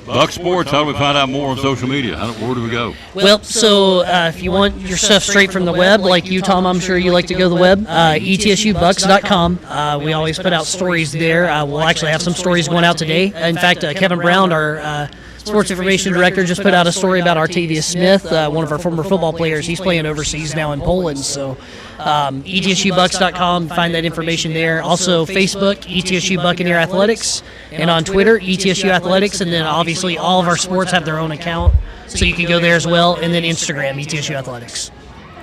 Buck Sports, how do we find out more on social media? Where do we go? Well, so if you want your stuff straight from the web, like you, Tom, I'm sure you like to go to the web, etsubucks.com. We always put out stories there. We'll actually have some stories going out today. In fact, Kevin Brown, our sports information director, just put out a story about Artavius Smith, one of our former football players. He's playing overseas now in Poland. So etsubucks.com, find that information there. Also, Facebook, ETSU Buccaneer Athletics, and on Twitter, ETSU Athletics, and then obviously all of our sports have their own account, so you can go there as well, and then Instagram, ETSU Athletics.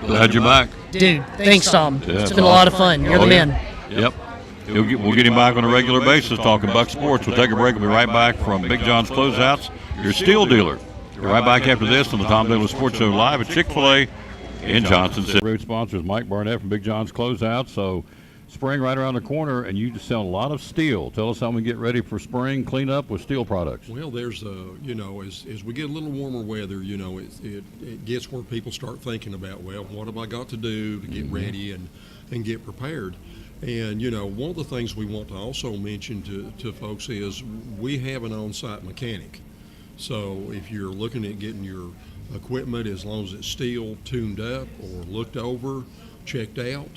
Glad you're back. Dude, thanks, Tom. Yeah, it's been a lot of fun. You're the man. Yep. We'll get him back on a regular basis talking Buck Sports. We'll take a break. We'll be right back from Big John's Closeouts, your steel dealer. We're right back after this on the Tom Daly Sports Show live at Chick-fil-A in Johnson City. Road sponsors Mike Barnett from Big John's Closeouts. So spring right around the corner, and you just sell a lot of steel. Tell us how we get ready for spring cleanup with steel products. Well, there's as we get a little warmer weather, it gets where people start thinking about, well, what have I got to do to get ready and get prepared? And, one of the things we want to also mention to folks is we have an on-site mechanic. So if you're looking at getting your equipment, as long as it's steel, tuned up or looked over, checked out,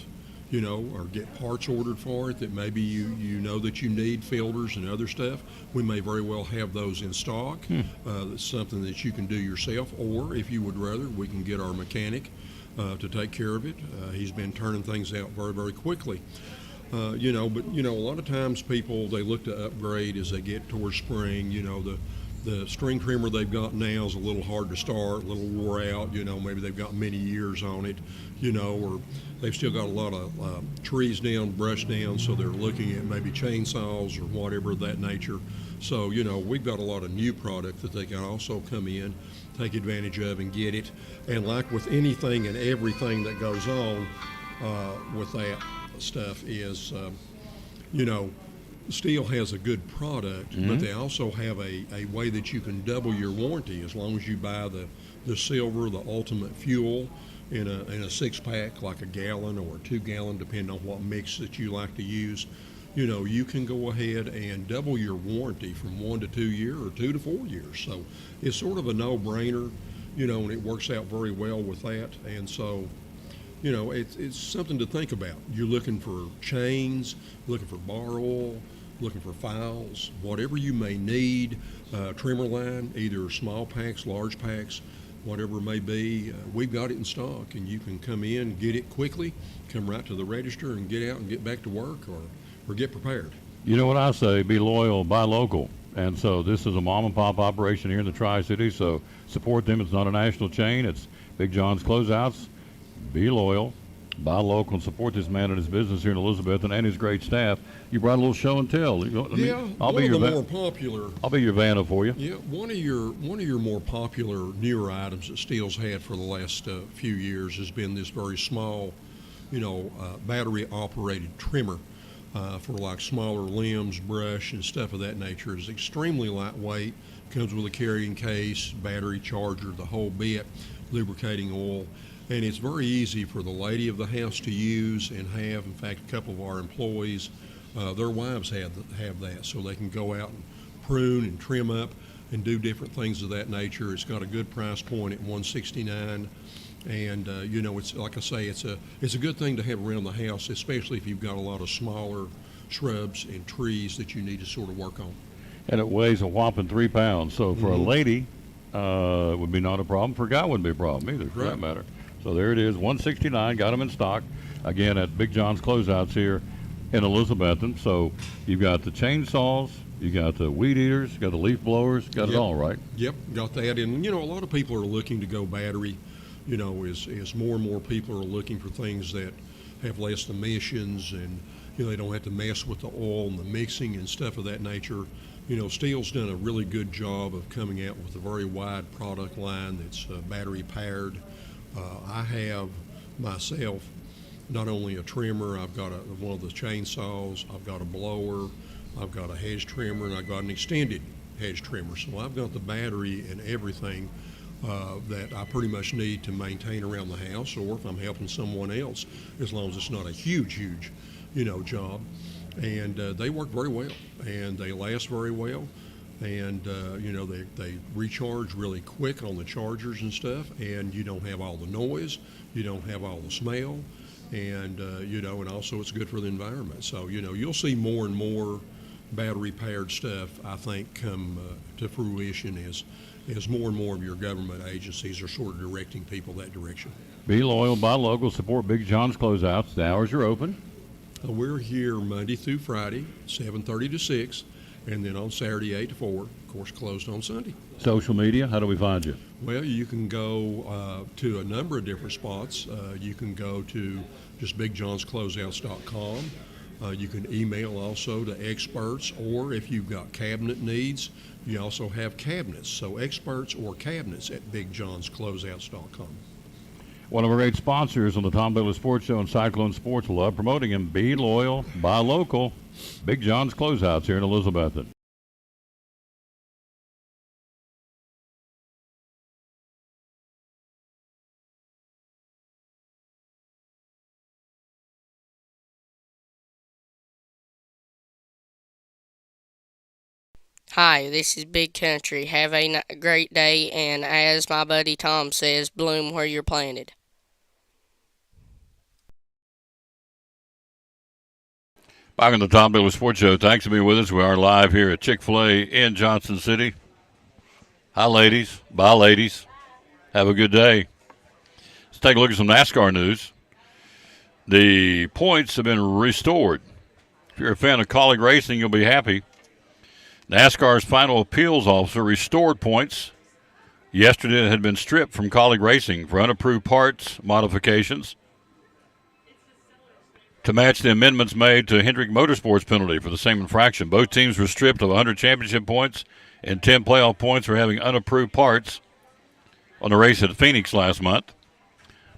or get parts ordered for it that maybe you know that you need, filters and other stuff, we may very well have those in stock. That's something that you can do yourself, or if you would rather, we can get our mechanic to take care of it. He's been turning things out very, very quickly. But a lot of times people, they look to upgrade as they get towards spring. The string trimmer they've got now is a little hard to start, a little wore out. Maybe they've got many years on it, or they've still got a lot of trees down, brush down, so they're looking at maybe chainsaws or whatever of that nature. So, we've got a lot of new product that they can also come in, take advantage of and get it. And like with anything and everything that goes on with that stuff is, Steel has a good product, but they also have a way that you can double your warranty as long as you buy the silver, the ultimate fuel in a 6-pack, like a gallon or a 2-gallon, depending on what mix that you like to use. you can go ahead and double your warranty from 1 to 2 years or 2 to 4 years. So it's sort of a no-brainer, and it works out very well with that. And so, it's something to think about. You're looking for chains, looking for bar oil, looking for files, whatever you may need, trimmer line, either small packs, large packs, whatever it may be, we've got it in stock, and you can come in, get it quickly, come right to the register and get out and get back to work or get prepared. You know what I say? Be loyal, buy local. And so this is a mom and pop operation here in the Tri-Cities, so support them. It's not a national chain. It's Big John's Closeouts. Be loyal, buy local, and support this man and his business here in Elizabethton and his great staff. You brought a little show and tell. I'll be your more popular. I'll be your Vanna for you. Yeah, one of your more popular newer items that Steele's had for the last few years has been this very small, battery operated trimmer. For like smaller limbs, brush, and stuff of that nature. It's extremely lightweight, comes with a carrying case, battery charger, the whole bit, lubricating oil, and it's very easy for the lady of the house to use and have. In fact, a couple of our employees, their wives have that, so they can go out and prune and trim up and do different things of that nature. It's got a good price point at $169. And it's like I say, it's a good thing to have around the house, especially if you've got a lot of smaller shrubs and trees that you need to sort of work on. And it weighs a whopping 3 pounds. So for a lady, it would be not a problem. For a guy, it wouldn't be a problem either, for that matter. So there it is, $169. Got them in stock again at Big John's Closeouts here in Elizabethton. So you've got the chainsaws, you got the weed eaters, you got the leaf blowers, got it all, right? Yep, got that. And a lot of people are looking to go battery. As more and more people are looking for things that have less emissions and, they don't have to mess with the oil and the mixing and stuff of that nature. Steele's done a really good job of coming out with a very wide product line that's battery powered. I have myself not only a trimmer, I've got one of the chainsaws, I've got a blower, I've got a hedge trimmer, and I've got an extended hedge trimmer. So I've got the battery and everything that I pretty much need to maintain around the house, or if I'm helping someone else, as long as it's not a huge, job. And they work very well, and they last very well, and they recharge really quick on the chargers and stuff, and you don't have all the noise, you don't have all the smell, and and also it's good for the environment. So you'll see more and more battery powered stuff, I think, come to fruition as more and more of your government agencies are sort of directing people that direction. Be loyal, buy local, support Big John's Closeouts. The hours are open. We're here Monday through Friday, 7:30 to 6, and then on Saturday, 8 to 4. Of course, closed on Sunday. Social media, how do we find you? Well, you can go to a number of different spots. You can go to just BigJohnsCloseouts.com. You can email also to experts, or if you've got cabinet needs, you also have cabinets. So experts or cabinets at BigJohnsCloseouts.com. One of our great sponsors on the Tom Bailey Sports Show and Cyclone Sports Love, promoting him. Be loyal, buy local. Big John's Closeouts here in Elizabethton. Hi, this is Big Country. Have a great day, and as my buddy Tom says, bloom where you're planted. Back on the Tom Bailey Sports Show. Thanks for being with us. We are live here at Chick-fil-A in Johnson City. Hi, ladies. Bye, ladies. Have a good day. Let's take a look at some NASCAR news. The points have been restored. If you're a fan of Kaulig Racing, you'll be happy. NASCAR's final appeals officer restored points. Yesterday it had been stripped from Kaulig Racing for unapproved parts modifications to match the amendments made to Hendrick Motorsports penalty for the same infraction. Both teams were stripped of 100 championship points and 10 playoff points for having unapproved parts on the race at Phoenix last month.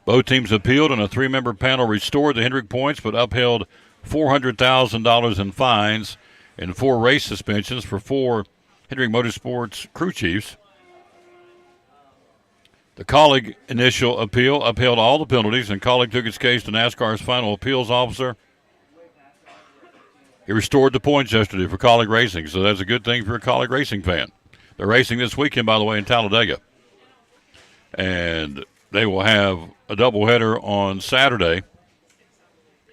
Both teams appealed, and a 3-member panel restored the Hendrick points but upheld $400,000 in fines and 4 race suspensions for 4 Hendrick Motorsports crew chiefs. The Kaulig initial appeal upheld all the penalties, and Kaulig took its case to NASCAR's final appeals officer He restored the points yesterday for Colleague Racing, so that's a good thing for a Colleague Racing fan. They're racing this weekend, by the way, in Talladega. And they will have a doubleheader on Saturday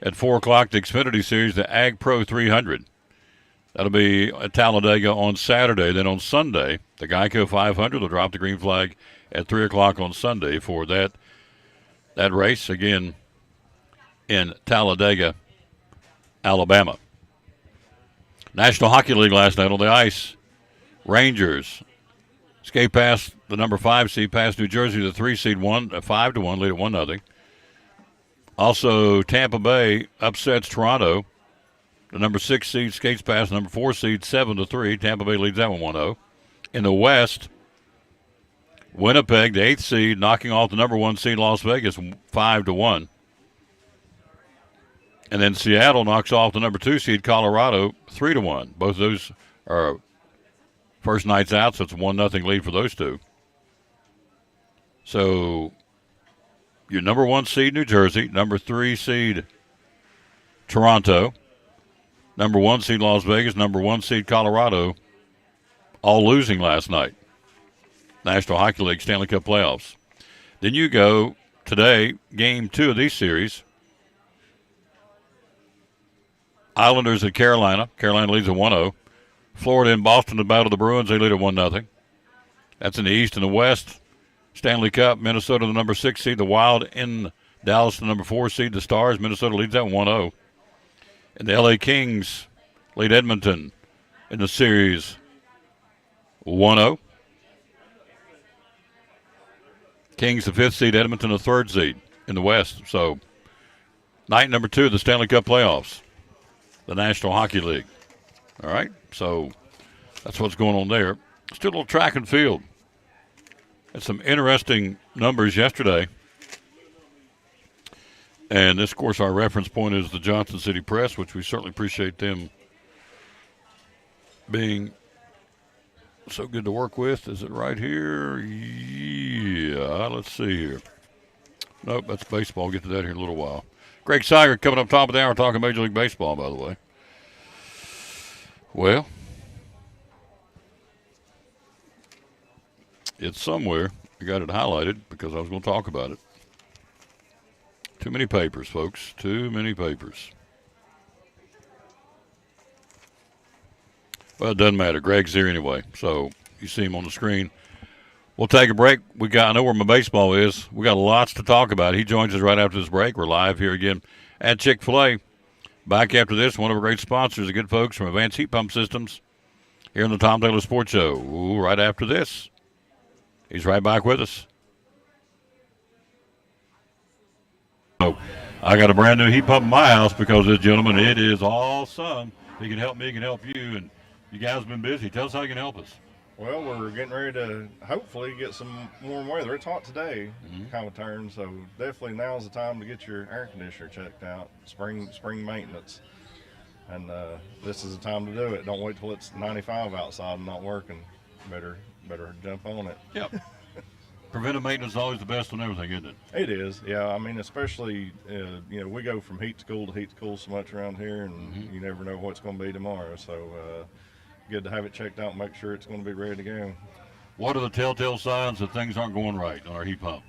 at 4 o'clock, the Xfinity Series, the Ag Pro 300. That'll be at Talladega on Saturday. Then on Sunday, the Geico 500 will drop the green flag at 3 o'clock on Sunday for that race, again, in Talladega, Alabama. National Hockey League last night on the ice. Rangers skate past the number 5 seed, past New Jersey, the 3 seed, 5-1, lead at 1-0. Also, Tampa Bay upsets Toronto. The number 6 seed skates past the number 4 seed, 7-3. Tampa Bay leads that one 1-0. In the West, Winnipeg, the 8th seed, knocking off the number 1 seed, Las Vegas, 5-1. And then Seattle knocks off the number 2 seed, Colorado, 3-1. Both of those are first nights out, so it's a 1-0 lead for those two. So your number 1 seed, New Jersey, number 3 seed, Toronto, number 1 seed, Las Vegas, number 1 seed, Colorado, all losing last night. National Hockey League Stanley Cup playoffs. Then you go today, game 2 of these series. Islanders at Carolina. Carolina leads at 1-0. Florida and Boston, the battle of the Bruins, they lead at 1-0. That's in the East. In the West, Stanley Cup, Minnesota, the number 6 seed. The Wild in Dallas, the number 4 seed. The Stars, Minnesota leads that 1-0. And the LA Kings lead Edmonton in the series 1-0. Kings, the 5th seed. Edmonton, the 3rd seed in the West. So, night number 2 of the Stanley Cup playoffs. The National Hockey League. All right, so that's what's going on there. Still a little track and field. Had some interesting numbers yesterday. And this, of course, our reference point is the Johnson City Press, which we certainly appreciate them being so good to work with. Is it right here? Yeah, let's see here. Nope, that's baseball. I'll get to that here in a little while. Greg Sager coming up top of the hour talking Major League Baseball, by the way. Well, it's somewhere. I got it highlighted because I was going to talk about it. Too many papers, folks. Too many papers. Well, it doesn't matter. Greg's here anyway, so you see him on the screen. We'll take a break. I know where my baseball is. We got lots to talk about. He joins us right after this break. We're live here again at Chick-fil-A. Back after this, one of our great sponsors, the good folks from Advanced Heat Pump Systems, here on the Tom Taylor Sports Show. Ooh, right after this. He's right back with us. So, I got a brand new heat pump in my house because this gentleman, it is all sun. If he can help me, he can help you. And you guys have been busy. Tell us how you can help us. Well, we're getting ready to hopefully get some warm weather. It's hot today, kind of turn, so definitely now's the time to get your air conditioner checked out, spring maintenance. And this is the time to do it. Don't wait till it's 95 outside and not working. Better jump on it. Yep. Preventive maintenance is always the best on everything, isn't it? It is, yeah. I mean, especially, we go from heat to cool so much around here, and you never know what's going to be tomorrow. So, good to have it checked out and make sure it's going to be ready to go. What are the telltale signs that things aren't going right on our heat pump?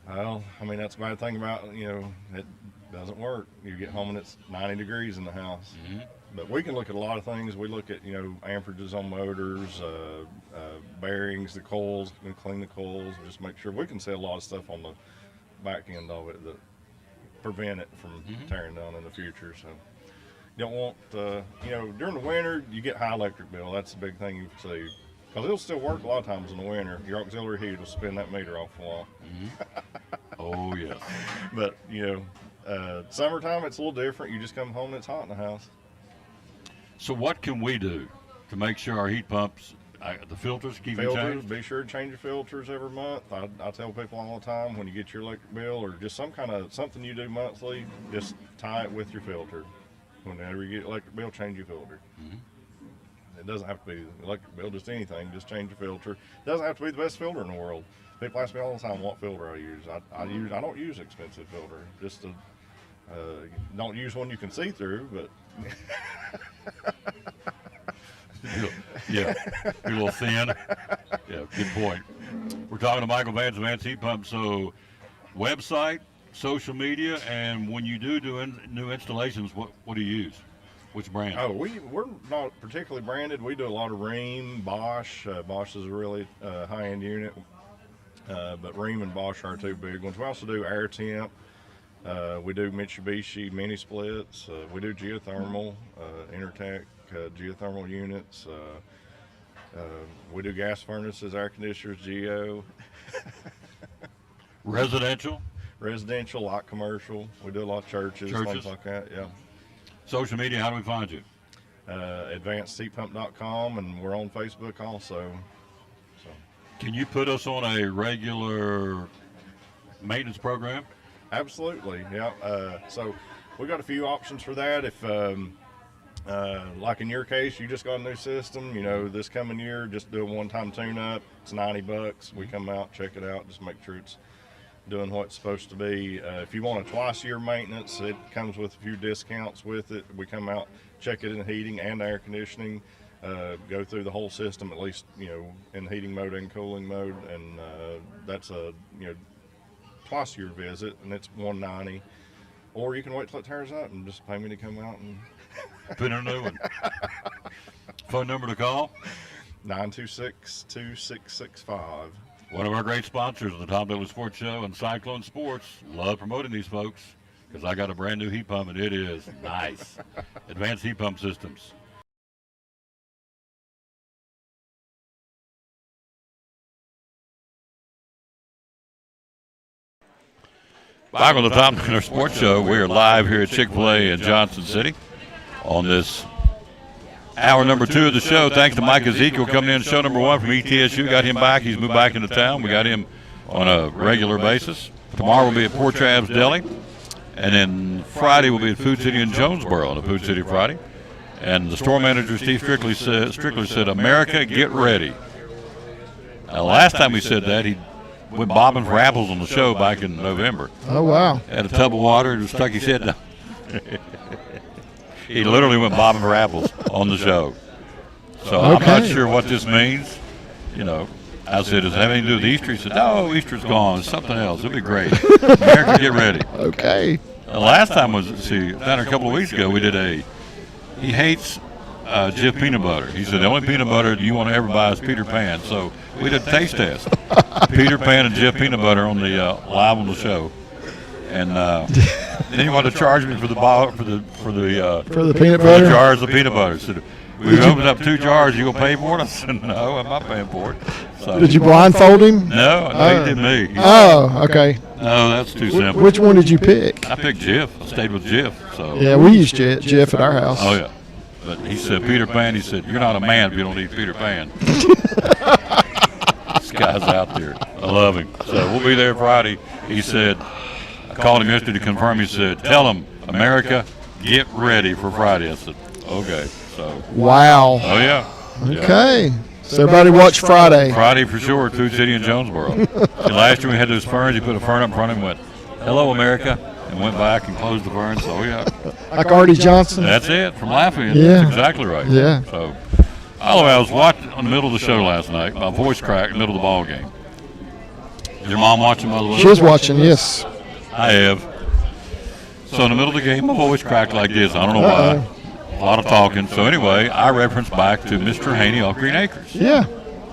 Well, I mean, that's the bad thing about, it doesn't work. You get home and it's 90 degrees in the house. But we can look at a lot of things. We look at, amperages on motors, bearings, the coils, and clean the coils, and just make sure. We can see a lot of stuff on the back end of it that prevent it from tearing down in the future. So you don't want, during the winter, you get high electric bill. That's the big thing you see. Because it'll still work a lot of times in the winter. Your auxiliary heat will spin that meter off a while. Oh, yes. But, summertime, it's a little different. You just come home and it's hot in the house. So what can we do to make sure our heat pumps, the filters, keep them changed? Be sure to change your filters every month. I tell people all the time, when you get your electric bill or just something you do monthly, just tie it with your filter. Whenever you get electric bill, change your filter. It doesn't have to be the electric bill, just anything. Just change your filter. It doesn't have to be the best filter in the world. People ask me all the time what filter I use. I don't use expensive filter. Just Don't use one you can see through, but Yeah, you're a little thin. Yeah, good point. We're talking to Michael Vance, Vance Heat Pump. So, website, social media, and when you do new installations, what do you use? Which brand? oh, we're not particularly branded. We do a lot of Rheem, Bosch. Bosch is a really high-end unit, but Rheem and Bosch are two big ones. We also do Air Temp. We do Mitsubishi mini splits. We do geothermal, Intertech geothermal units. We do gas furnaces, air conditioners, geo. Residential? Residential, light commercial. We do a lot of churches. Things like that. Yeah. Social media, how do we find you? AdvancedHeatPump.com, and we're on Facebook also. So. Can you put us on a regular maintenance program? Absolutely, yeah. So we got a few options for that. If, like in your case, you just got a new system, this coming year, just do a one-time tune-up. It's $90. We come out, check it out, just make sure it's doing what it's supposed to be. If you want a twice-a-year maintenance, it comes with a few discounts with it. We come out, check it in heating and air conditioning, go through the whole system, at least, in heating mode and cooling mode, and that's a, twice-a-year visit, and it's $190. Or you can wait till it tears up and just pay me to come out and put in a new one. Phone number to call? 926-2665. One of our great sponsors, the Tom Dillon Sports Show and Cyclone Sports. Love promoting these folks because I got a brand new heat pump and it is nice. Advanced Heat Pump Systems. Back on the Tom Dillon Sports Show, we are live here at Chick-fil-A in Johnson City on this hour number 2 of the show. Thanks to Mike Ezekiel coming in, show number 1 from ETSU. Got him back. He's moved back into town. We got him on a regular basis. Tomorrow we'll be at Port Travis Deli. And then Friday we'll be at Food City in Jonesboro on a Food City Friday. And the store manager, Steve Strickler said, America, get ready. Now, last time we said that, he went bobbing for apples on the show back in November. Oh, wow. Had a tub of water and stuck his head down. He literally went bobbing for apples on the show. So I'm not sure what this means. I said, does it have anything to do with Easter? He said, no, Easter's gone. It's something else. It'll be great. America, get ready. Okay. The last time was, down there a couple of weeks ago, we did he hates Jif peanut butter. He said, the only peanut butter you want to ever buy is Peter Pan. So we did a taste test. Peter Pan and Jif peanut butter on the live on the show. And then he wanted to charge me for the peanut butter jars of peanut butter. So we opened up 2 jars. You gonna pay for it? I said no, I'm not paying for it. So, did you blindfold him? No, he did me. Okay. No, that's too simple. Which one did you pick? I picked Jif. I stayed with Jif. So yeah, we used Jif at our house. Oh yeah, but he said Peter Pan. He said you're not a man if you don't eat Peter Pan. This guy's out there. I love him. So we'll be there Friday. He said. I called him yesterday to confirm. He said, tell him, America, get ready for Friday. I said, okay. So. Wow. Oh, yeah. Okay. Yeah. So everybody watch Friday. Friday for sure at Food City in Jonesboro. And last year we had those ferns. He put a fern up in front of him and went, hello, America, and went back and closed the fern. So, yeah. Like Artie Johnson. That's it, from Lafayette. Yeah. That's exactly right. Yeah. So, I was watching in the middle of the show last night. My voice cracked in the middle of the ball game. Is your mom watching, by the way? She was watching, yes. I have. So in the middle of the game, my voice cracked like this. I don't know why. A lot of talking. So anyway, I referenced back to Mr. Haney off Green Acres. Yeah.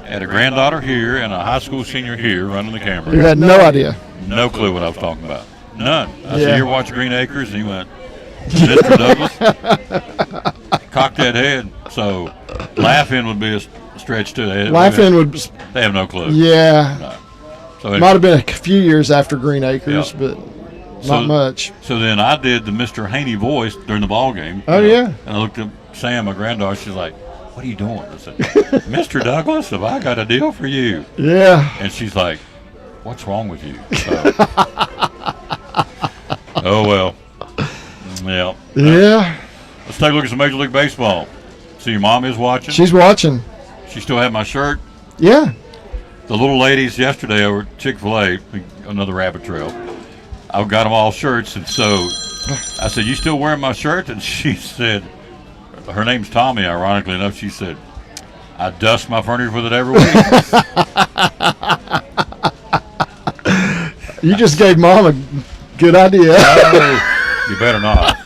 Had a granddaughter here and a high school senior here running the camera. You had no idea. No clue what I was talking about. None. I said, you're watching Green Acres? And he went, Mr. Douglas? Cocked that head. So Laugh-In would be a stretch too. Laugh-In would. They have no clue. Yeah. No. So it might have been a few years after Green Acres, but not much. So then I did the Mr. Haney voice during the ball game. Oh, yeah. And I looked at Sam, my granddaughter. She's like, what are you doing? I said, Mr. Douglas, have I got a deal for you? Yeah. And she's like, what's wrong with you? So, oh, well. Yeah. Yeah. Let's take a look at some Major League Baseball. See, your mom is watching. She's watching. She still had my shirt. Yeah. The little ladies yesterday over at Chick-fil-A, another rabbit trail, I got them all shirts, and so I said, "You still wearing my shirt?" And she said, her name's Tommy, ironically enough, she said, "I dust my furniture with it every week." You just gave Mom a good idea. Oh, you better not.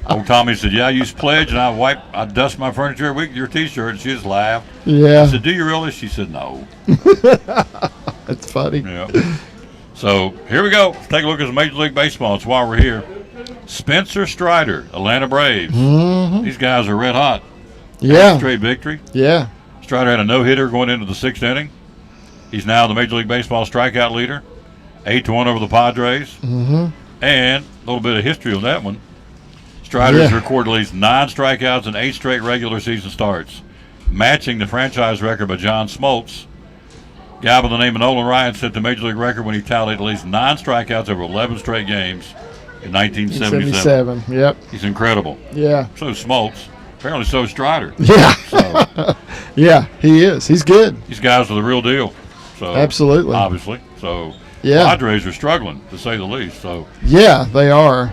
Old Tommy said, "Yeah, I use Pledge, and I dust my furniture every week with your T-shirt." And she just laughed. Yeah. I said, "Do you really?" She said, "No." That's funny. Yeah. So here we go. Let's take a look at some Major League Baseball. It's while we're here. Spencer Strider, Atlanta Braves. Mm-hmm. These guys are red hot. Yeah. Straight victory. Yeah. Strider had a no-hitter going into the 6th inning. He's now the Major League Baseball strikeout leader. 8-1 over the Padres. Mm-hmm. And a little bit of history on that one. Strider's Yeah. recorded at least 9 strikeouts in 8 straight regular season starts, matching the franchise record by John Smoltz. A guy by the name of Nolan Ryan set the Major League record when he tallied at least 9 strikeouts over 11 straight games in 1977. Yep. He's incredible. Yeah. So Smoltz. Apparently so is Strider. Yeah. So Yeah, he is. He's good. these guys are the real deal. So Absolutely. Obviously. So Yeah. Padres are struggling, to say the least. So Yeah, they are.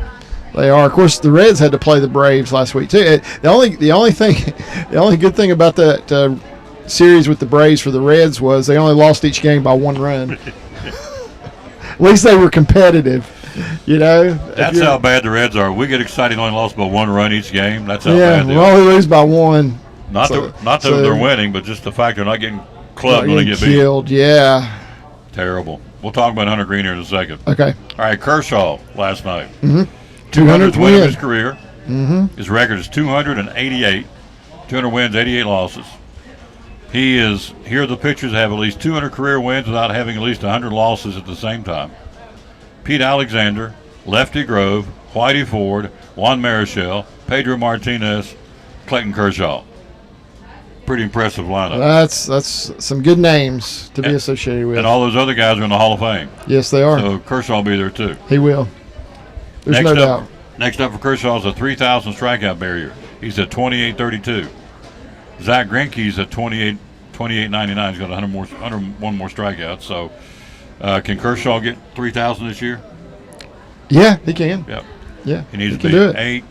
They are. Of course, the Reds had to play the Braves last week too. The only good thing about that series with the Braves for the Reds was they only lost each game by 1 run. At least they were competitive. You know. that's how bad the Reds are. We get excited, only lost by 1 run each game. That's how Yeah, bad they we are. only lose by 1. Not that they're winning, but just the fact they're not getting clubbed when they get beat. killed. Yeah. Terrible. We'll talk about Hunter Green here in a second. Okay. All right, Kershaw last night. 200th 200th win of win. his career. Mm-hmm. His record is 288. 200 wins, 88 losses. He is, here are the pitchers that have at least 200 career wins without having at least 100 losses at the same time. Pete Alexander, Lefty Grove, Whitey Ford, Juan Marichal, Pedro Martinez, Clayton Kershaw. Pretty impressive lineup. That's some good names to be associated with. And all those other guys are in the Hall of Fame. Yes, they are. So Kershaw will be there too. He will. There's no doubt. Next up for Kershaw is a 3,000 strikeout barrier. He's at 28.32. Zach Greinke's at 28.99. He's got 101 more strikeouts. So can Kershaw get 3,000 this year? Yeah, he can. Yep. Yeah, He needs can to do it. be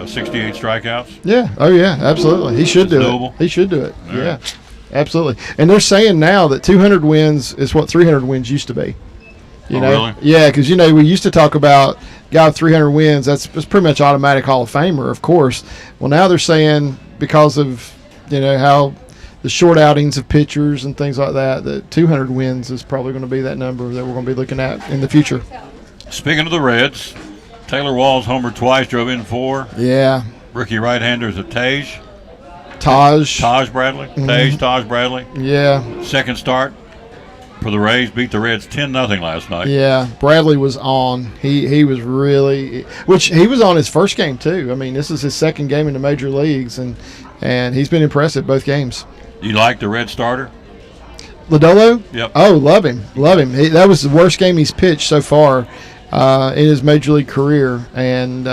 68 strikeouts. Yeah. Oh, yeah. Absolutely. He should do doable. it. He should do it. All Yeah. right. Absolutely. And they're saying now that 200 wins is what 300 wins used to be. You Oh, know? really? Yeah, because we used to talk about guy with 300 wins. That's pretty much automatic Hall of Famer, of course. Well, now they're saying because of how the short outings of pitchers and things like that, that 200 wins is probably going to be that number that we're going to be looking at in the future. Speaking of the Reds, Taylor Walls homered twice, drove in 4. Yeah. Rookie right-hander is a Taj Bradley. Taj Bradley. Yeah. Second start for the Rays, beat the Reds 10-0 last night. Yeah, Bradley was on. He was really, which he was on his first game too. I mean, this is his second game in the major leagues, and he's been impressive both games. You like the Red starter? Lodolo? Yep. Oh, love him. That was the worst game he's pitched so far in his major league career, and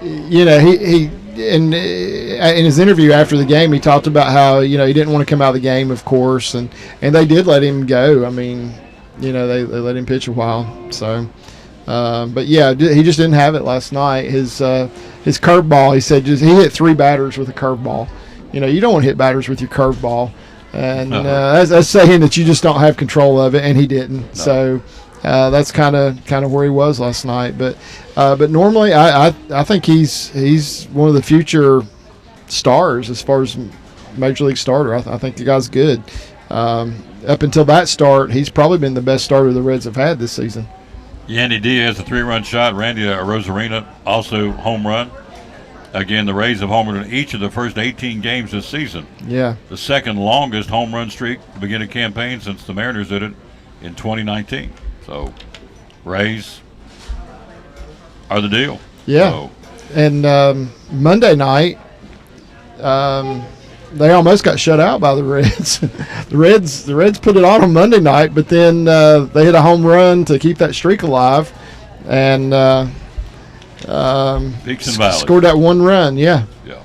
he in his interview after the game, he talked about how he didn't want to come out of the game, of course, and they did let him go. I mean, they let him pitch a while. So, but yeah, he just didn't have it last night. His curveball, he said, he hit 3 batters with a curveball. You don't want to hit batters with your curveball, and that's saying that you just don't have control of it, and he didn't. No. So. That's kind of where he was last night, but normally I think he's one of the future stars as far as major league starter. I think the guy's good. Up until that start, he's probably been the best starter the Reds have had this season. Yandy Diaz, a 3-run shot. Randy Rosarina, also home run. Again, the Rays have homered in each of the first 18 games this season. Yeah, the second longest home run streak to begin a campaign since the Mariners did it in 2019. So, Rays are the deal. Yeah. So. And Monday night, they almost got shut out by the Reds. the Reds put it on Monday night, but then they hit a home run to keep that streak alive, and Peaks and valleys. Scored that 1 run. Yeah. Yeah.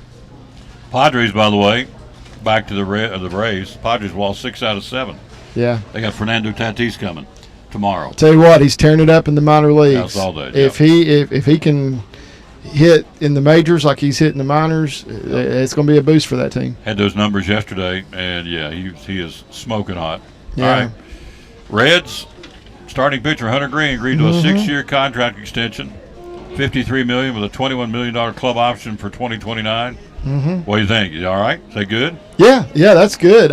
Padres, by the way, back to the Rays. Padres lost 6 out of 7. Yeah. They got Fernando Tatis coming. tomorrow. Tell you what, he's tearing it up in the minor leagues. I saw that, If he can hit in the majors like he's hitting the minors, it's going to be a boost for that team. Had those numbers yesterday, and yeah, he is smoking hot. Yeah. All right. Reds starting pitcher Hunter Green agreed to a 6-year contract extension, $53 million with a $21 million club option for 2029. What do you think? Is all right? Is that good? Yeah, that's good.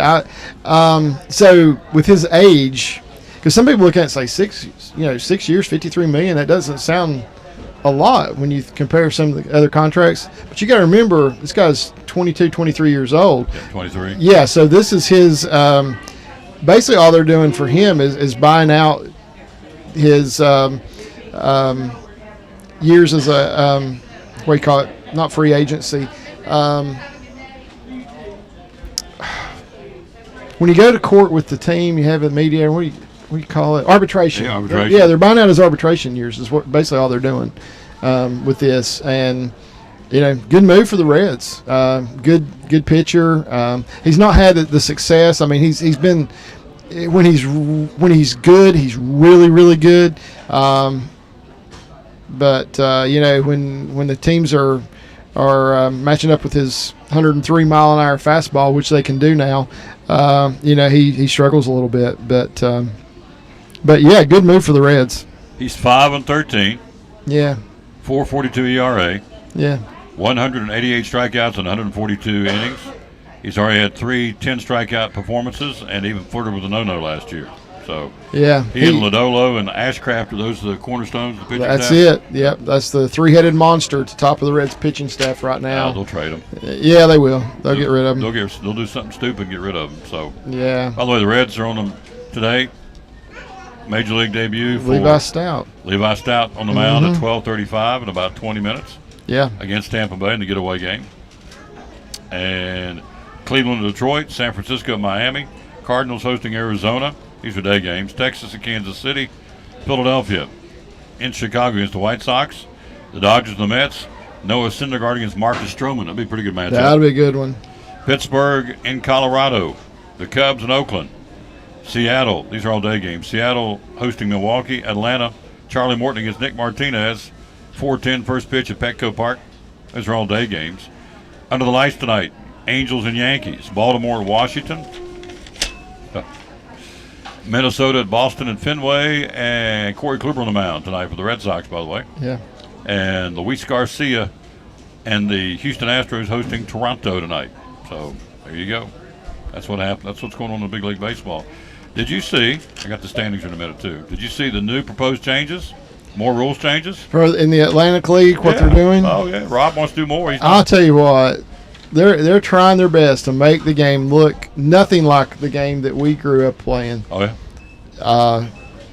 So with his age, because some people look at it and say 6 years, $53 million. That doesn't sound a lot when you compare some of the other contracts. But you got to remember, this guy's 22, 23 years old. Yeah, 23. Yeah, so this is his. Basically, all they're doing for him is buying out his years as a what do you call it? Not free agency. When you go to court with the team, you have a mediator. What do you call it? Arbitration. Yeah, arbitration. Yeah, they're buying out his arbitration years. Is what basically all they're doing with this. And good move for the Reds. Good pitcher. He's not had the success. I mean, he's been when he's good, he's really really good. But when the teams are matching up with his 103-mile-an-hour fastball, which they can do now, he struggles a little bit. But yeah, good move for the Reds. He's 5-13. Yeah. 4.42 ERA. Yeah. 188 strikeouts in 142 innings. He's already had 3 10-strikeout performances and even flirted with a no-no last year. So yeah, he and Lodolo and Ashcraft are those the cornerstones of the pitching that's staff? it. Yep, that's the three-headed monster at the top of the Reds pitching staff right now. They'll trade him. Yeah, they will. They'll get rid of him. They'll do something stupid and get rid of him. So yeah. By the way, the Reds are on them today. Major League debut for Levi Stout. Levi Stout on the mound at 12:35 in about 20 minutes. Yeah. Against Tampa Bay in the getaway game. And Cleveland, Detroit, San Francisco, Miami, Cardinals hosting Arizona. These are day games. Texas and Kansas City, Philadelphia, in Chicago against the White Sox, the Dodgers and the Mets, Noah Syndergaard against Marcus Stroman. That'll be a pretty good matchup. That'll be a good one. Pittsburgh in Colorado, the Cubs in Oakland, Seattle. These are all day games. Seattle hosting Milwaukee, Atlanta, Charlie Morton against Nick Martinez, 4:10 first pitch at Petco Park. Those are all day games. Under the lights tonight, Angels and Yankees, Baltimore and Washington, Minnesota at Boston and Fenway, and Corey Kluber on the mound tonight for the Red Sox, by the way. Yeah. And Luis Garcia and the Houston Astros hosting Toronto tonight. So there you go. That's what happened. That's what's going on in Big League Baseball. Did you see? I got the standings in a minute too. Did you see the new proposed changes? More rules changes in the Atlantic League. What they're doing? Oh yeah, Rob wants to do more. I'll tell you what. They're trying their best to make the game look nothing like the game that we grew up playing. Oh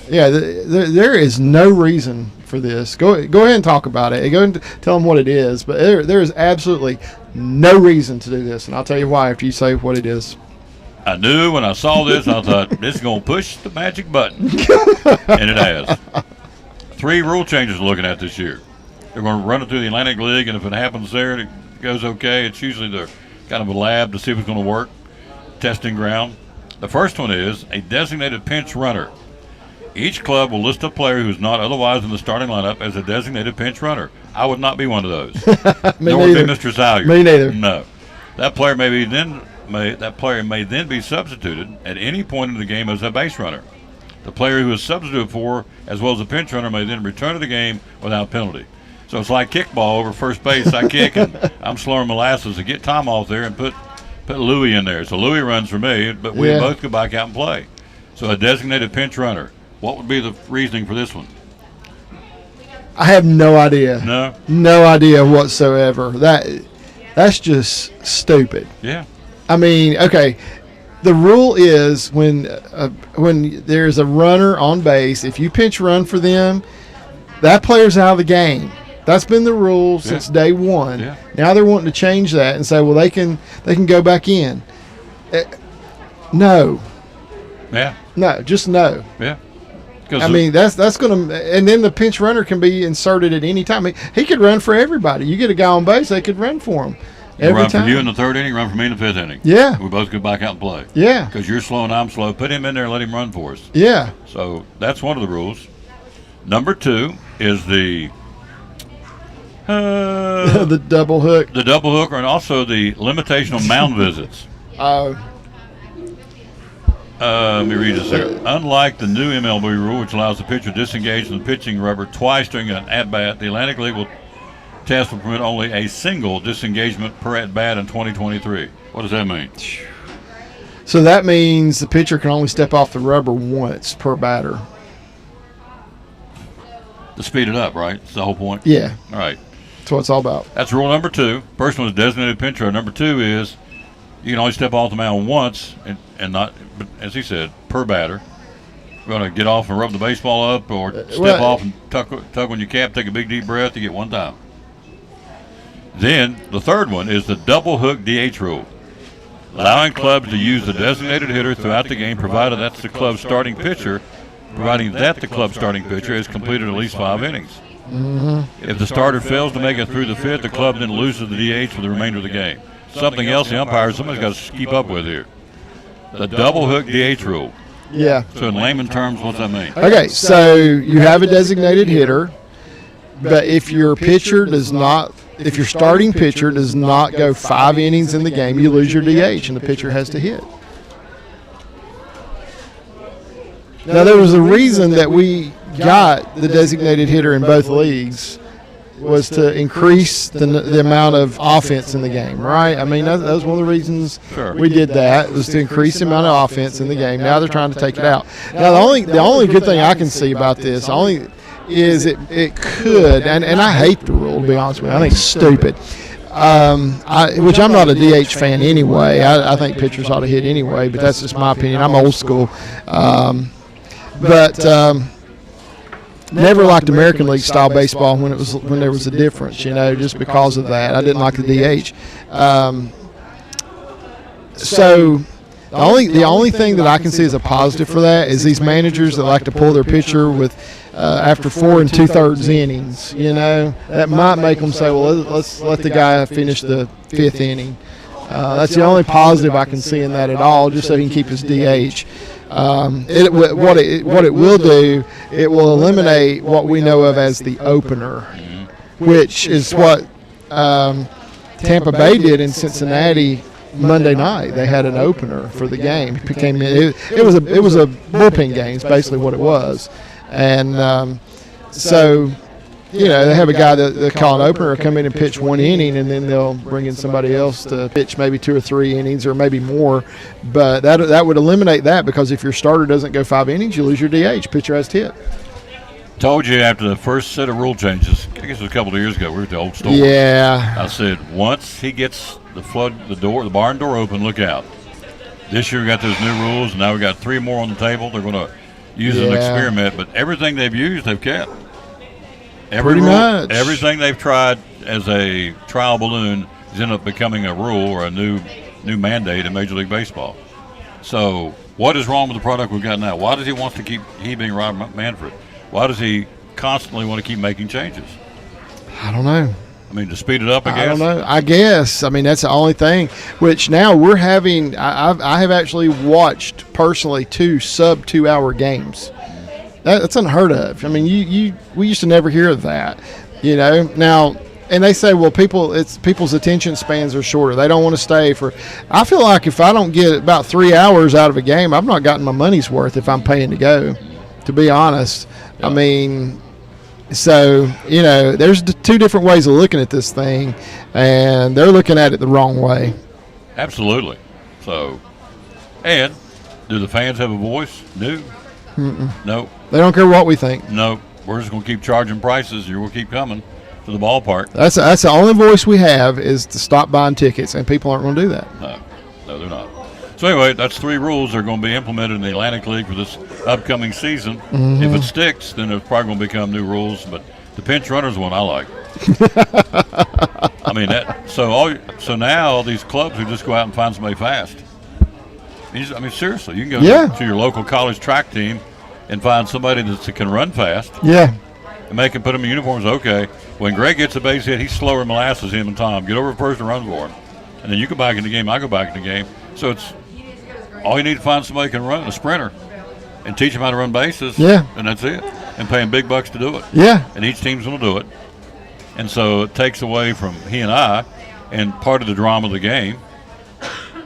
yeah. There is no reason for this. Go ahead and talk about it. Go and tell them what it is. But there is absolutely no reason to do this, and I'll tell you why after you say what it is. I knew when I saw this, I thought this is going to push the magic button, and it has. 3 rule changes we're looking at this year. They're going to run it through the Atlantic League, and if it happens there, it goes okay. It's usually the kind of a lab to see if it's going to work, testing ground. The first one is a designated pinch runner. Each club will list a player who is not otherwise in the starting lineup as a designated pinch runner. I would not be one of those. Me Nor would neither. be Mr. Salyer. Me neither. No. That player may then be substituted at any point in the game as a base runner. The player who is substituted for, as well as a pinch runner, may then return to the game without penalty. So it's like kickball over first base. I kick and I'm slurring molasses to get Tom off there and put Louie in there. So Louie runs for me, but we both go back out and play. So a designated pinch runner. What would be the reasoning for this one? I have no idea. No idea whatsoever. That's just stupid. Yeah. I mean, okay. The rule is when there's a runner on base, if you pinch run for them, that player's out of the game. That's been the rule since day one. Yeah. Now they're wanting to change that and say, well, they can go back in. No. Yeah. No, just no. Yeah. I mean, that's going to – and then the pinch runner can be inserted at any time. He could run for everybody. You get a guy on base, they could run for him. Every run time. for you in the third inning, run for me in the fifth inning. Yeah. We both go back out and play. Yeah. Because you're slow and I'm slow. Put him in there and let him run for us. Yeah. So that's one of the rules. Number 2 is the The double hook. the double hook, and also the limitation on mound visits. Let me read this here. Unlike the new MLB rule, which allows the pitcher to disengage from the pitching rubber twice during an at-bat, the Atlantic League test will permit only a single disengagement per at-bat in 2023. What does that mean? So that means the pitcher can only step off the rubber once per batter. To speed it up, right? That's the whole point? Yeah. All right. That's what it's all about. That's rule number 2. First one is designated pitcher. Number 2 is you can only step off the mound once and not, but as he said, per batter. You're going to get off and rub the baseball up or step off and tug on your cap, take a big deep breath, you get one time. Then the third one is the double hook DH rule, allowing clubs to use the designated hitter throughout the game, provided that the club's starting pitcher has completed at least 5 innings. If the starter fails to make it through the fifth, the club then loses the DH for the remainder of the game. Something else the umpires, somebody's got to keep up with here. The double hook DH rule. Yeah. So in layman terms, what's that mean? Okay, so you have a designated hitter, but if your starting pitcher does not go 5 innings in the game, you lose your DH and the pitcher has to hit. Now, there was a reason that we got the designated hitter in both leagues was to increase the amount of offense in the game, right? I mean, that was one of the reasons we did that, was to increase the amount of offense in the game. Now they're trying to take it out. Now, the only good thing I can see about this is it could, and I hate the rule, to be honest with you. I think it's stupid. Which I'm not a DH fan anyway. I think pitchers ought to hit anyway, but that's just my opinion. I'm old school. Never liked American League style baseball when there was a difference, just because of that. I didn't like the DH. So the only thing that I can see as a positive for that is these managers that like to pull their pitcher with after 4 2/3 innings. That might make them say, well, let's let the guy finish the 5th inning. That's the only positive I can see in that at all, just so he can keep his DH. What it will do, it will eliminate what we know of as the opener, which is what Tampa Bay did in Cincinnati Monday night. They had an opener for the game. It was a bullpen game. Is basically what it was, and so. They have a guy that they call an opener come in and pitch 1 inning, and then they'll bring in somebody else to pitch maybe 2 or 3 innings or maybe more. But that would eliminate that, because if your starter doesn't go 5 innings, you lose your DH. Pitcher has to hit. Told you after the first set of rule changes, I guess it was a couple of years ago, we were at the old store. Yeah. I said, once he gets the barn door open, look out. This year we got those new rules, and now we got 3 more on the table. They're going to use an experiment, but everything they've used, they've kept. Pretty much. Everything they've tried as a trial balloon has ended up becoming a rule or a new mandate in Major League Baseball. So what is wrong with the product we've got now? Why does he want to keep, he being Rob Manfred, why does he constantly want to keep making changes? I don't know. I mean, to speed it up, I guess? I don't know. I guess. I mean, that's the only thing. Which now we're having – I have actually watched personally 2 sub-2-hour games. That's unheard of. I mean, we used to never hear of that, Now, and they say, well, people's attention spans are shorter. They don't want to stay for. I feel like if I don't get about 3 hours out of a game, I've not gotten my money's worth if I'm paying to go. To be honest, I mean, so there's 2 different ways of looking at this thing, and they're looking at it the wrong way. Absolutely. So, and do the fans have a voice? No. They don't care what we think. No. We're just going to keep charging prices. You're going to keep coming to the ballpark. That's the only voice we have, is to stop buying tickets, and people aren't going to do that. No, they're not. So anyway, that's 3 rules that are going to be implemented in the Atlantic League for this upcoming season. Mm-hmm. If it sticks, then there's probably going to become new rules. But the pinch runner's one I like. I mean, so now all these clubs who just go out and find somebody fast. I mean, seriously, you can go to your local college track team and find somebody that can run fast. Yeah. And they can put them in uniforms. Okay, when Greg gets a base hit, he's slower than molasses, him and Tom. Get over first and run for him. and then you go back in the game, I go back in the game. So it's all you need to find somebody who can run, a sprinter, and teach them how to run bases. Yeah. And that's it. And pay them big bucks to do it. Yeah. And each team's going to do it. And so it takes away from he and I, and part of the drama of the game,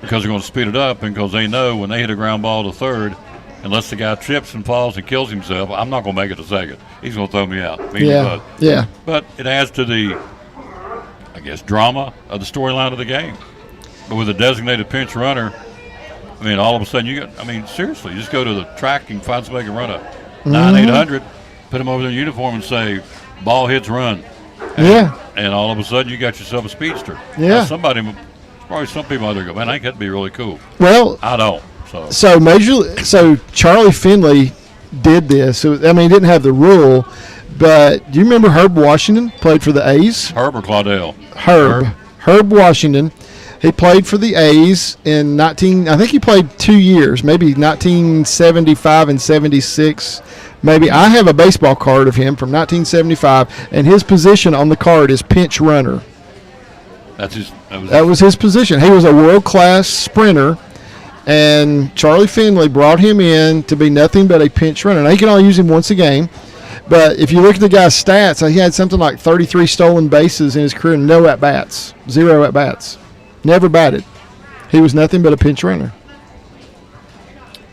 because they're going to speed it up, and because they know when they hit a ground ball to third, unless the guy trips and falls and kills himself, I'm not going to make it to second. He's going to throw me out. Me and Yeah. Bud. Yeah. But it adds to the, I guess, drama of the storyline of the game. But with a designated pinch runner, I mean, all of a sudden you got, I mean, seriously, you just go to the track and find somebody who can run a 9-800, put them over their uniform and say, ball hits, run. Yeah. And all of a sudden you got yourself a speedster. Yeah. Now somebody, probably some people out there go, man, I think that'd be really cool. Well, I don't. So Charlie Finley did this. So, I mean, he didn't have the rule, but do you remember Herb Washington played for the A's? Herb or Claudel? Herb Washington. He played for the A's in I think he played 2 years, maybe 1975 and 76. Maybe I have a baseball card of him from 1975, and his position on the card is pinch runner. That was his position. He was a world-class sprinter, and Charlie Finley brought him in to be nothing but a pinch runner. Now, he can only use him once a game, but if you look at the guy's stats, he had something like 33 stolen bases in his career, no at-bats, 0 at-bats. Never batted. He was nothing but a pinch runner.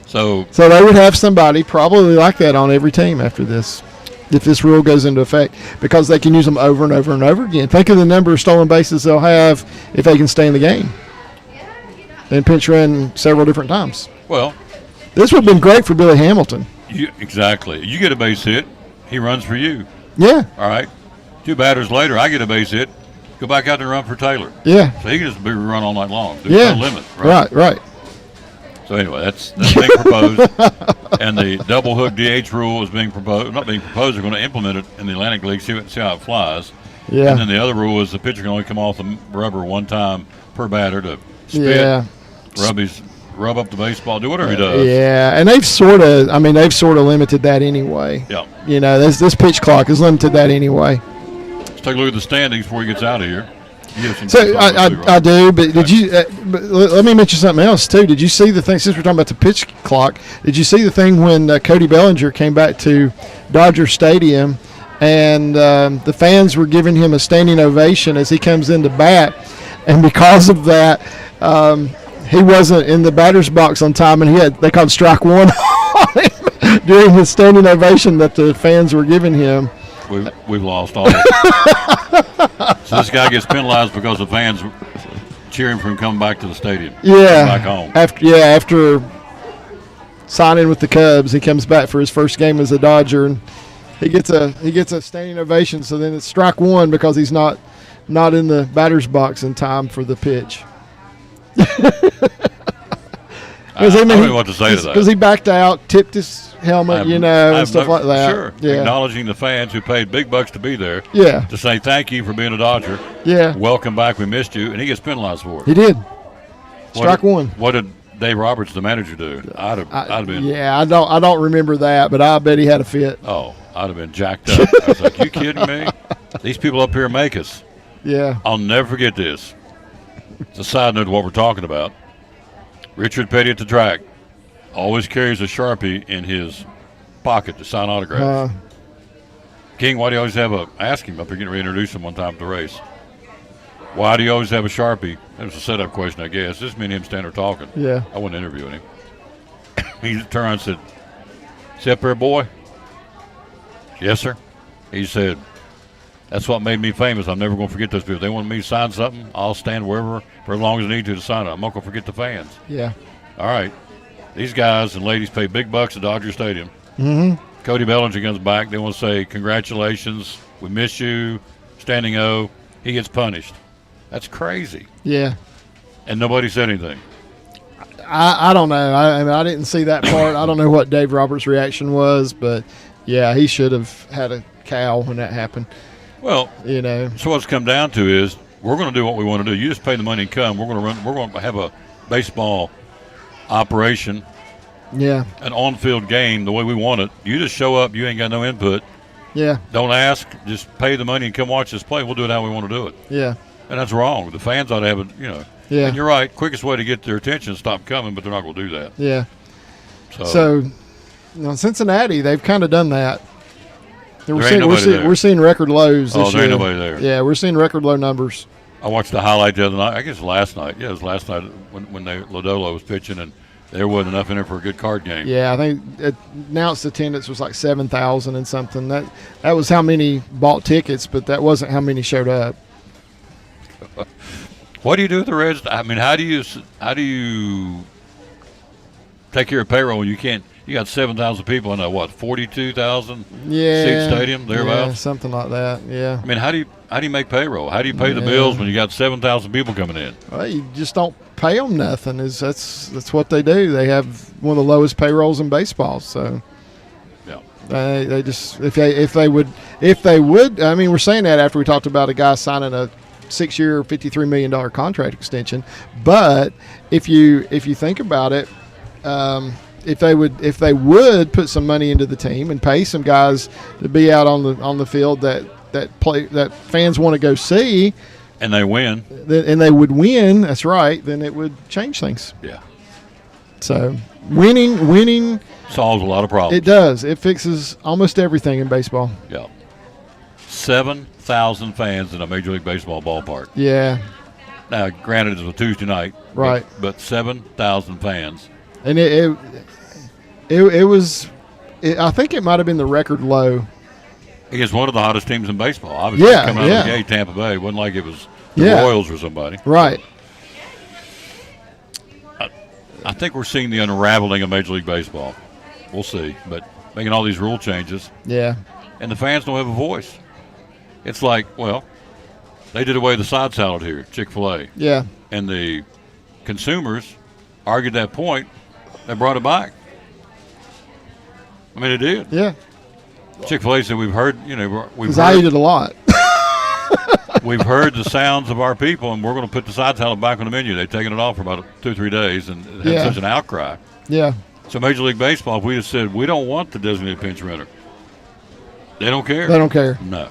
So they would have somebody probably like that on every team after this, if this rule goes into effect, because they can use them over and over and over again. Think of the number of stolen bases they'll have if they can stay in the game and pinch run several different times. Well, this would have been great for Billy Hamilton. Exactly. You get a base hit, he runs for you. Yeah. All right. 2 batters later, I get a base hit, go back out there and run for Taylor. Yeah. So he can just run all night long. There's no limit. Right. So anyway, that's being proposed, and the double hook DH rule is being proposed. Not being proposed. They're going to implement it in the Atlantic League. See how it flies. Yeah. And then the other rule is the pitcher can only come off the rubber one time per batter to spit, rub up the baseball, do whatever he does. Yeah, and they've sort of limited that anyway. Yeah. You know, this pitch clock has limited that anyway. Let's take a look at the standings before he gets out of here. So I do, but did you? But let me mention something else too. Did you see the thing? Since we're talking about the pitch clock, did you see the thing when Cody Bellinger came back to Dodger Stadium, and the fans were giving him a standing ovation as he comes into bat, and because of that, he wasn't in the batter's box on time, and they called strike one on him during his standing ovation that the fans were giving him. We've lost all of it. So this guy gets penalized because the fans cheering for him coming back to the stadium. Yeah. Back home. After signing with the Cubs, he comes back for his first game as a Dodger, and he gets a standing ovation. So then it's strike one because he's not in the batter's box in time for the pitch. I don't know what to say to that. Because he backed out, tipped his helmet, and stuff like that. Sure. Yeah. Acknowledging the fans who paid big bucks to be there. Yeah. To say thank you for being a Dodger. Yeah. Welcome back. We missed you. And he gets penalized for it. He did. Strike one. What did Dave Roberts, the manager, do? I'd have been. Yeah, I don't remember that, but I bet he had a fit. Oh, I'd have been jacked up. I was like, you kidding me? These people up here make us. Yeah. I'll never forget this. It's a side note to what we're talking about. Richard Petty at the track always carries a Sharpie in his pocket to sign autographs. King, why do you always ask him up here getting ready to introduce him one time at the race. Why do you always have a Sharpie? That was a setup question, I guess. Just me and him standing there talking. Yeah. I wasn't interviewing him. He turned around and said, "See up there, boy?" "Yes, sir." He said, "That's what made me famous. I'm never going to forget those people. They want me to sign something, I'll stand wherever for as long as I need to sign it. I'm not going to forget the fans." Yeah. All right. These guys and ladies pay big bucks at Dodger Stadium. Mm-hmm. Cody Bellinger comes back. They want to say, "Congratulations. We miss you." Standing O. He gets punished. That's crazy. Yeah. And nobody said anything. I don't know. I didn't see that part. I don't know what Dave Roberts' reaction was, but yeah, he should have had a cow when that happened. Well, So what's come down to is we're going to do what we want to do. You just pay the money and come. We're going to have a baseball operation. Yeah. An on-field game the way we want it. You just show up. You ain't got no input. Yeah. Don't ask. Just pay the money and come watch us play. We'll do it how we want to do it. Yeah. And that's wrong. The fans ought to have it. Yeah. And you're right. Quickest way to get their attention is stop coming, but they're not going to do that. Yeah. So, You know, Cincinnati, they've kind of done that. There ain't nobody there. We're seeing record lows this there year. ain't nobody there. Yeah, we're seeing record low numbers. I watched the highlight the other night. I guess last night. Yeah, it was last night when Lodolo was pitching, and there wasn't enough in there for a good card game. Yeah, I think announced attendance was like 7,000 and something. That was how many bought tickets, but that wasn't how many showed up. What do you do with the Reds? I mean, how do you take care of payroll when you can't? You got 7,000 people in a 42,000 seat stadium thereabouts. Yeah, something like that. Yeah. I mean, how do you make payroll? How do you pay the bills when you got 7,000 people coming in? Well, you just don't pay them nothing. That's what they do. They have one of the lowest payrolls in baseball. So yeah, they just if they would. I mean, we're saying that after we talked about a guy signing a 6-year, $53 million contract extension. But if you think about it. If they would put some money into the team and pay some guys to be out on the field that fans want to go see, and they win, and they would win. That's right. Then it would change things. Yeah. So winning solves a lot of problems. It does. It fixes almost everything in baseball. Yeah. 7,000 fans in a Major League Baseball ballpark. Yeah. Now, granted, it's a Tuesday night. Right. But 7,000 fans. And it was. I think it might have been the record low. Against one of the hottest teams in baseball. Obviously, coming out of the gate, Tampa Bay. It wasn't like it was the Royals or somebody. Right. I think we're seeing the unraveling of Major League Baseball. We'll see. But making all these rule changes. Yeah. And the fans don't have a voice. It's like, well, they did away with the side salad here, Chick-fil-A. Yeah. And the consumers argued that point. They brought it back. I mean, it did. Yeah. Chick-fil-A said, we've heard, because I eat it a lot. We've heard the sounds of our people, and we're going to put the side salad back on the menu. They've taken it off for about 2 or 3 days, and it had such an outcry. Yeah. So Major League Baseball, if we just said, we don't want the designated pinch runner, they don't care. They don't care. No.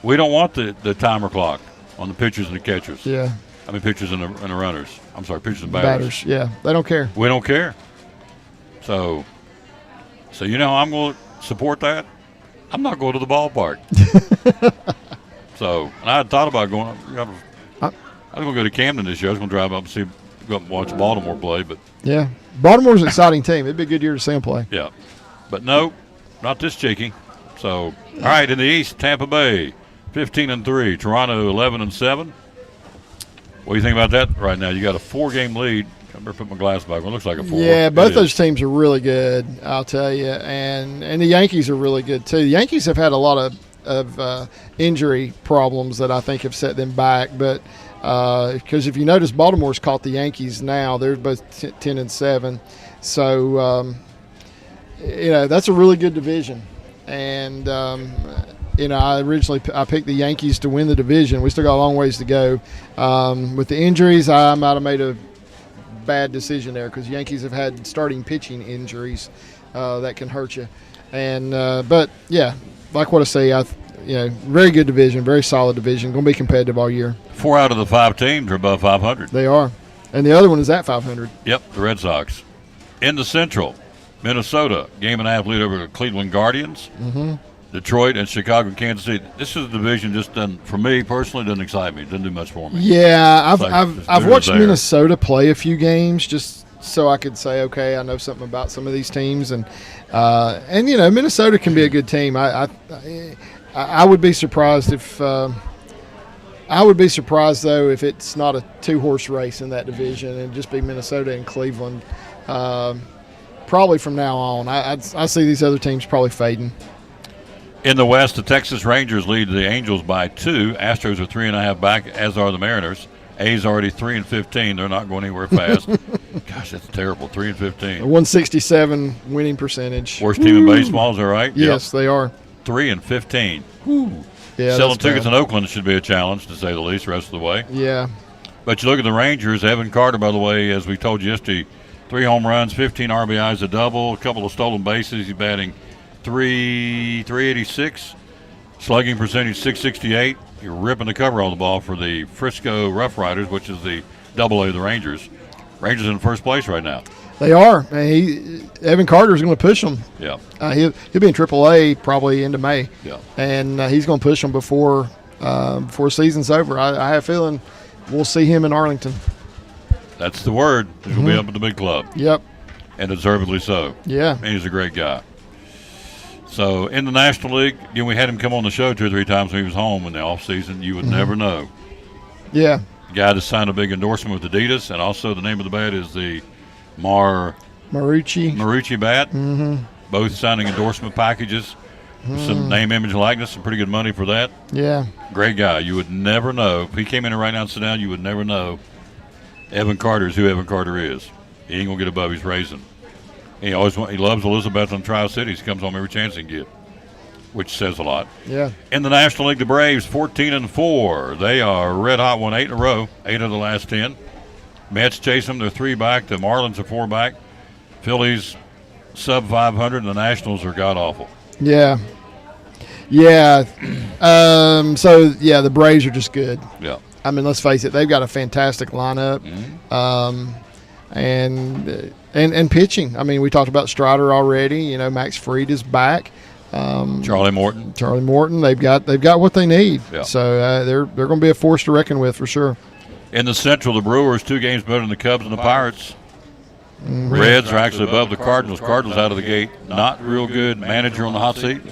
We don't want the timer clock on the pitchers and the catchers. Yeah. I mean, pitchers and the runners. I'm sorry, pitchers and batters. Yeah. They don't care. We don't care. So you know how I'm going to support that? I'm not going to the ballpark. And I had thought about going. I was going to go to Camden this year. I was going to drive up and go up and watch Baltimore play. But yeah, Baltimore's an exciting team. It'd be a good year to see them play. Yeah, but no, not this cheeky. So all right, in the East, Tampa Bay, 15-3, Toronto 11-7. What do you think about that right now? You got a 4-game lead. I better put my glass back on. It looks like a 4. Yeah, both those teams are really good, I'll tell you. And the Yankees are really good, too. The Yankees have had a lot of injury problems that I think have set them back. But because if you notice, Baltimore's caught the Yankees now. They're both 10-7. So, that's a really good division. And, I picked the Yankees to win the division. We still got a long ways to go. With the injuries, I might have made a bad decision there because Yankees have had starting pitching injuries that can hurt you. And but yeah, like what I say, very good division, very solid division, going to be competitive all year. 4 out of the 5 teams are above 500. They are, and the other one is at 500. Yep, the Red Sox. In the Central, Minnesota, 1.5 lead over the Cleveland Guardians. Mm-hmm. Detroit and Chicago, Kansas City. This is a division just doesn't, for me personally, doesn't excite me. It doesn't do much for me. Yeah, I've watched Minnesota play a few games just so I could say, okay, I know something about some of these teams, and Minnesota can be a good team. I would be surprised if though if it's not a 2-horse race in that division and just be Minnesota and Cleveland. Probably from now on, I see these other teams probably fading. In the West, the Texas Rangers lead the Angels by 2. Astros are 3.5 back, as are the Mariners. A's already 3-15. They're not going anywhere fast. Gosh, that's terrible. 3-15. 167 winning percentage. Worst team in baseball, is that right? Yes, they are. 3-15. Yeah, selling tickets in Oakland should be a challenge, to say the least, the rest of the way. Yeah. But you look at the Rangers. Evan Carter, by the way, as we told you yesterday, 3 home runs, 15 RBIs, a double, a couple of stolen bases. He's batting .386, slugging percentage .668. You're ripping the cover on the ball for the Frisco Rough Riders, which is the Double-A, the Rangers. Rangers in first place right now. They are. And Evan Carter is going to push them. Yeah. He'll be in AAA probably into May. Yeah. And he's going to push them before the season's over. I have a feeling we'll see him in Arlington. That's the word. He'll be up at the big club. Yep. And deservedly so. Yeah. And he's a great guy. So in the National League, we had him come on the show 2 or 3 times when he was home in the off season. You would never know. Yeah. The guy just signed a big endorsement with Adidas, and also the name of the bat is the Marucci bat. Mm-hmm. Both signing endorsement packages. Some name, image, likeness, some pretty good money for that. Yeah. Great guy. You would never know. If he came in right now and sit down, you would never know Evan Carter is who Evan Carter is. He ain't going to get above his raising. He loves Elizabeth and Tri-Cities. He comes home every chance he can get, which says a lot. Yeah. In the National League, the Braves 14-4. They are red hot, won 8 in a row, 8 of the last 10. Mets chase them. They're 3 back. The Marlins are 4 back. Phillies sub 500, and the Nationals are god awful. Yeah. Yeah. The Braves are just good. Yeah. I mean, let's face it, they've got a fantastic lineup. And pitching. I mean, we talked about Strider already. Max Fried is back. Charlie Morton. They've got what they need. Yeah. So they're going to be a force to reckon with for sure. In the Central, the Brewers 2 games better than the Cubs and the Pirates. Reds are actually above the Cardinals. Cardinals out of the gate, not real good. Manager on the hot seat.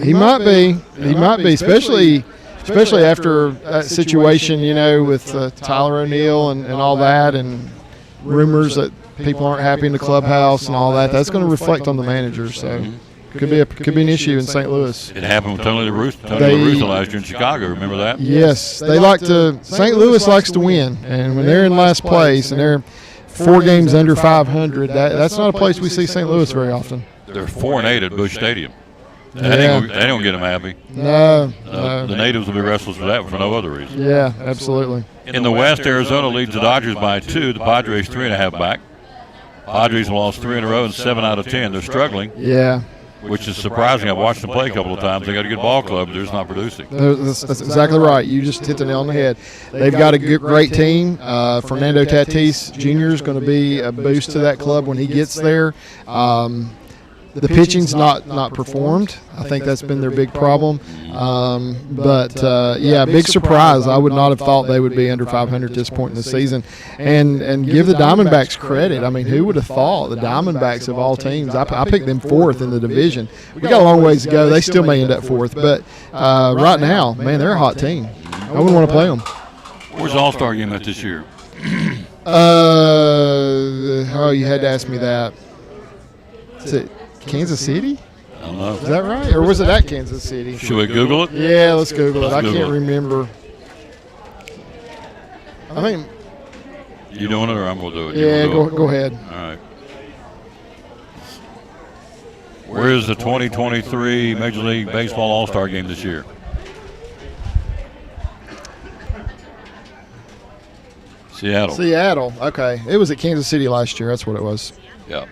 He might be. He might be, especially after that situation, with Tyler O'Neill and all that, and rumors that people aren't happy in the clubhouse and all that. That's going to reflect on the manager. So could be an issue in St. Louis. It happened with Tony La Russa last year in Chicago. Remember that? Yes, they like to. St. Louis likes to win, and when they're in last place and they're 4 games under 500, that's not a place we see St. Louis very often. They're 4-8 at Busch Stadium. That ain't going to get them happy. No. The natives will be restless for that for no other reason. Yeah, absolutely. In the West, Arizona leads the Dodgers by 2. The Padres 3.5 back. Padres have lost 3 in a row and 7 out of 10. They're struggling. Yeah. Which is surprising. I've watched them play a couple of times. They got a good ball club, but they're just not producing. That's exactly right. You just hit the nail on the head. They've got a great team. Fernando Tatis Jr. is going to be a boost to that club when he gets there. The pitching's not performed. I think that's been their big problem. Big surprise. I would not have thought they would be under 500 at this point in the season. And give the Diamondbacks credit. I mean, who would have thought the Diamondbacks of all teams? I picked them 4th in the division. We got a long ways to go. They still may end up 4th. But right now, man, they're a hot team. I wouldn't want to play them. Where's the All-Star game at this year? You had to ask me that. Is it Kansas City? I don't know. Is that right? Or was it at Kansas City? Should we Google it? Yeah, let's Google it. I Google can't remember. I think. You doing it or I'm going to do it? Yeah, go ahead. All right. Where is the 2023 Major League Baseball All-Star game this year? Seattle. Okay. It was at Kansas City last year. That's what it was. Yeah.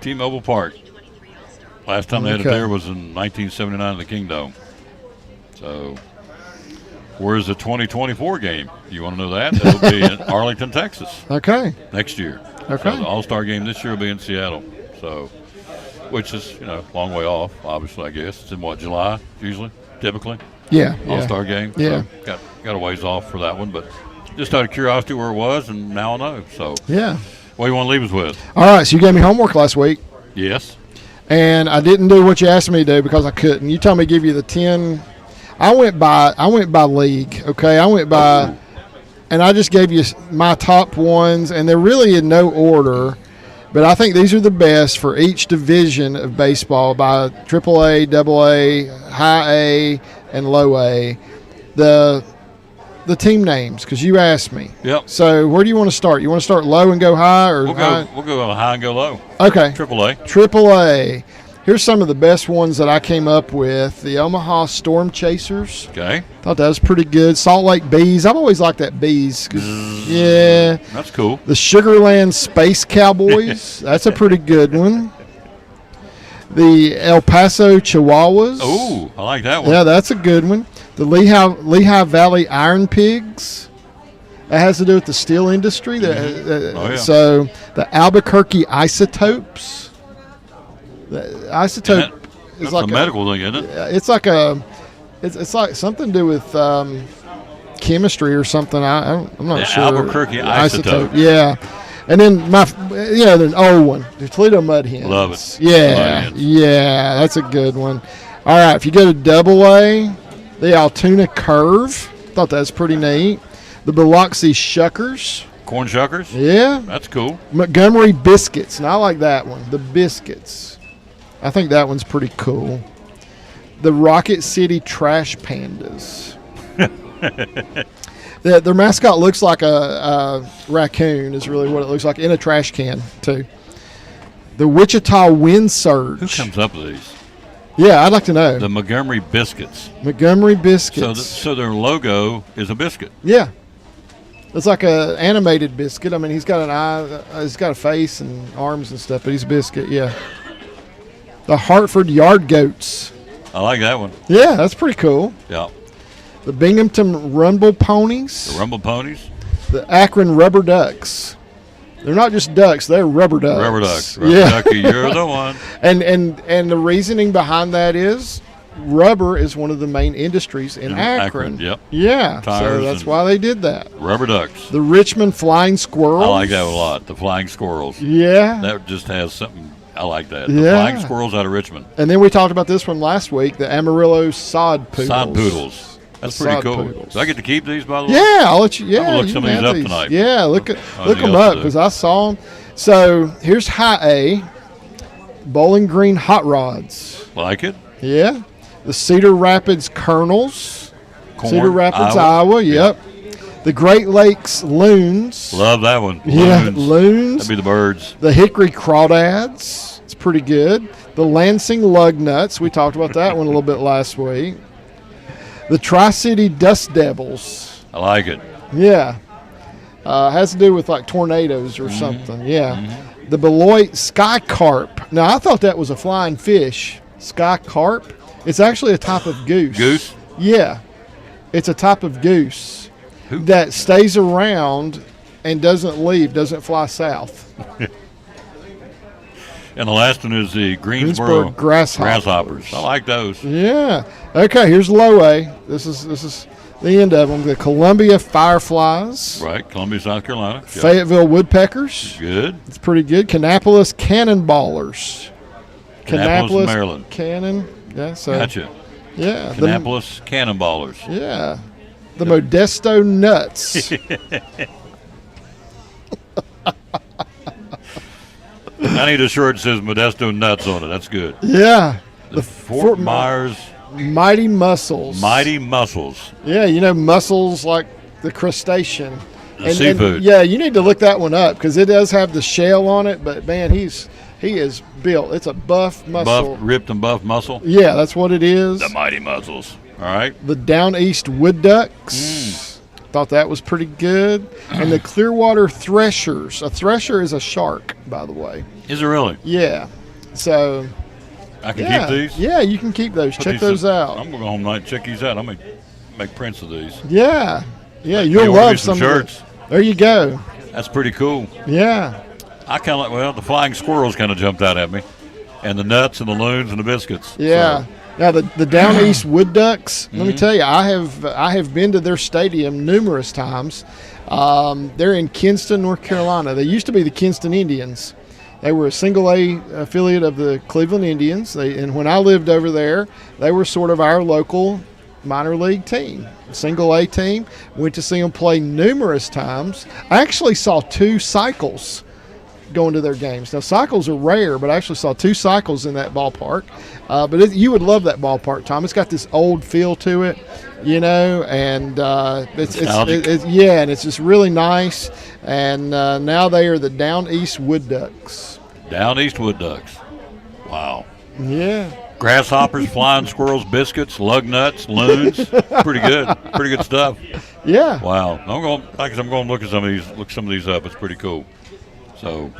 T-Mobile Park. Last time they had it there was in 1979 in the Kingdome. So, where's the 2024 game? You want to know that? It'll be in Arlington, Texas. Okay. Next year. Okay. So the All-Star game this year will be in Seattle. So, which is, a long way off, obviously, I guess. It's in July, usually, typically? Yeah. All-Star game. Yeah. So got a ways off for that one, but just out of curiosity where it was, and now I know. So, yeah. What do you want to leave us with? All right, so you gave me homework last week. Yes. And I didn't do what you asked me to do because I couldn't. You told me to give you the 10. I went by league, okay? And I just gave you my top ones, and they're really in no order. But I think these are the best for each division of baseball by AAA, AA, High A, and Low A. The team names, because you asked me. Yep. So where do you want to start? You want to start low and go high, or we'll go high and go low. Okay. AAA. Here's some of the best ones that I came up with. The Omaha Storm Chasers. Okay. Thought that was pretty good. Salt Lake Bees. I've always liked that Bees. Yeah. That's cool. The Sugarland Space Cowboys. That's a pretty good one. The El Paso Chihuahuas. Oh, I like that one. Yeah, that's a good one. The Lehigh Valley Iron Pigs. That has to do with the steel industry. Oh, yeah. So the Albuquerque isotopes. The isotope is That's like a medical thing, isn't it? It's like it's like something to do with chemistry or something. I'm not The sure. Albuquerque isotope. Yeah. And then the old one, the Toledo Mud Hens. Love it. Yeah, Mud Hens. yeah, that's a good one. All right, if you go to Double A, the Altoona Curve, thought that was pretty neat. The Biloxi Shuckers, Corn shuckers? yeah. That's cool. Montgomery Biscuits, and I like that one. The Biscuits, I think that one's pretty cool. The Rocket City Trash Pandas. Their mascot looks like a raccoon is really what it looks like, in a trash can, too. The Wichita Wind Surge. Who comes up with these? Yeah, I'd like to know. The Montgomery Biscuits. Montgomery Biscuits. So their logo is a biscuit. Yeah. It's like a animated biscuit. I mean, he's got an eye, he's got a face and arms and stuff, but he's a biscuit, yeah. The Hartford Yard Goats. I like that one. Yeah, that's pretty cool. Yeah. The Binghamton Rumble Ponies. The Rumble Ponies. The Akron Rubber Ducks. They're not just ducks; they're rubber ducks. Rubber ducks. Rubber yeah. ducky, you're the one. And the reasoning behind that is rubber is one of the main industries in Akron. Yep. Yeah. So Tires that's and- why they did that. Rubber ducks. The Richmond Flying Squirrels. I like that a lot. The flying squirrels. Yeah. That just has something. I like that. The Yeah. flying squirrels out of Richmond. And then we talked about this one last week, the Amarillo Sod Poodles. Sod poodles. That's The pretty sod cool. poodles. Do I get to keep these, by the way? Yeah, I'll let you. Yeah, I'm gonna look you some of can these have up tonight. Yeah, look Nothing them else to up do. because I saw them. So here's High A, Bowling Green Hot Rods. Like it? Yeah, the Cedar Rapids Colonels. Corn, Cedar Rapids, Iowa. Iowa. Yep. The Great Lakes Loons. Love that one. Yeah, Loons. loons. That'd be the birds. The Hickory Crawdads. It's pretty good. The Lansing Lug Nuts. We talked about that one a little bit last week. The Tri-City Dust Devils. I like it. Yeah. Has to do with like tornadoes or something. Yeah. The Beloit Sky Carp. Now, I thought that was a flying fish. Sky Carp. It's actually a type of goose. Goose? Yeah. It's a type of goose that stays around and doesn't leave, doesn't fly south. And the last one is the Greensboro Grasshoppers. I like those. Yeah. Okay, here's low A. This is the end of them. The Columbia Fireflies. Right, Columbia, South Carolina. Yep. Fayetteville Woodpeckers. Good. It's pretty good. Kannapolis Cannonballers. Kannapolis, Maryland. Cannon. Yeah. So. Gotcha. Yeah. Kannapolis Cannonballers. Yeah. The Modesto Nuts. I need a shirt that says Modesto Nuts on it. That's good. Yeah. The Fort Myers Mighty Mussels. Mighty Mussels. Yeah, mussels like the crustacean. The seafood. yeah, you need to look that one up because it does have the shell on it. But man, he is built. It's a buff mussel. Buff, ripped and buff mussel. Yeah, that's what it is. The Mighty Mussels. All right. The Down East Wood Ducks. Thought that was pretty good. And the Clearwater Threshers. A thresher is a shark, by the way. Is it really? Yeah. So. I can keep these? Yeah, you can keep those. Check those out. I'm going to go home tonight and check these out. I'm going to make prints of these. Yeah. Yeah, Hey, you'll order me love some some of shirts. There you go. That's pretty cool. Yeah. I kind of like, the flying squirrels kind of jumped out at me. And the nuts and the loons and the biscuits. Yeah. So, Now the Down East Wood Ducks. Let me tell you, I have been to their stadium numerous times. They're in Kinston, North Carolina. They used to be the Kinston Indians. They were a single A affiliate of the Cleveland Indians. And when I lived over there, they were sort of our local minor league team, single A team. Went to see them play numerous times. I actually saw 2 cycles going to their games. Now, cycles are rare, but I actually saw 2 cycles in that ballpark. But you would love that ballpark, Tom. It's got this old feel to it, and it's and it's just really nice. And now they are the Down East Wood Ducks. Down East Wood Ducks. Wow. Yeah. Grasshoppers, flying squirrels, biscuits, lug nuts, loons. Pretty good. Pretty good stuff. Yeah. Wow. I'm going to look some of these up. It's pretty cool. So,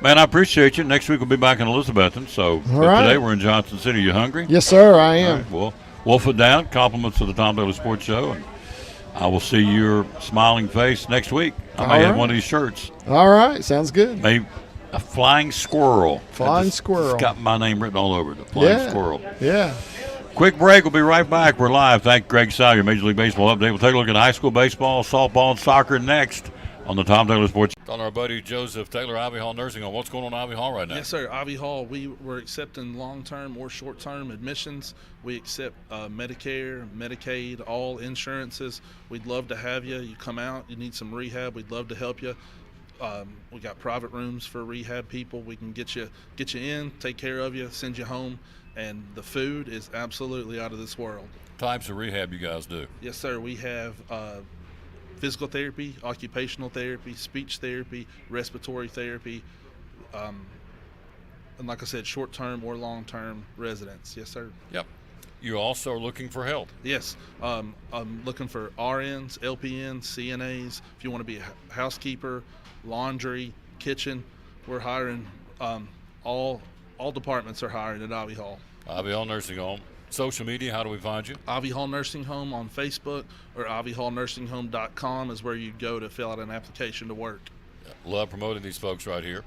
man, I appreciate you. Next week we'll be back in Elizabethton. So today we're in Johnson City. You hungry? Yes, sir. I am. All right, well, wolf it down. Compliments to the Tom Daly Sports Show. And I will see your smiling face next week. I may All have right. one of these shirts. All right, sounds good. Maybe a flying squirrel. Flying It's squirrel. got my name written all over it. A flying squirrel. Yeah. Quick break. We'll be right back. We're live. Thank Greg Salyer, Major League Baseball update. We'll take a look at high school baseball, softball, and soccer next on the Tom Taylor Sports. On our buddy Joseph Taylor, Ivy Hall Nursing Home. What's going on at Ivy Hall right now? Yes, sir. Ivy Hall, we're accepting long-term or short-term admissions. We accept Medicare, Medicaid, all insurances. We'd love to have you. You come out, you need some rehab, we'd love to help you. We got private rooms for rehab people. We can get you in, take care of you, send you home, and the food is absolutely out of this world. Types of rehab you guys do? Yes, sir. We have physical therapy, occupational therapy, speech therapy, respiratory therapy, and like I said, short-term or long-term residents. Yes, sir. Yep. You also are looking for help. Yes. I'm looking for RNs, LPNs, CNAs. If you want to be a housekeeper, laundry, kitchen, we're hiring. All departments are hiring at Ivy Hall. Ivy Hall Nursing Home. Social media, how do we find you? Ivy Hall Nursing Home on Facebook, or ivyhallnursinghome.com is where you go to fill out an application to work. Love promoting these folks right here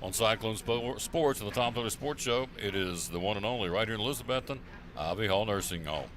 on Cyclone Sports and the Tom Taylor Sports Show. It is the one and only right here in Elizabethton, Ivy Hall Nursing Home.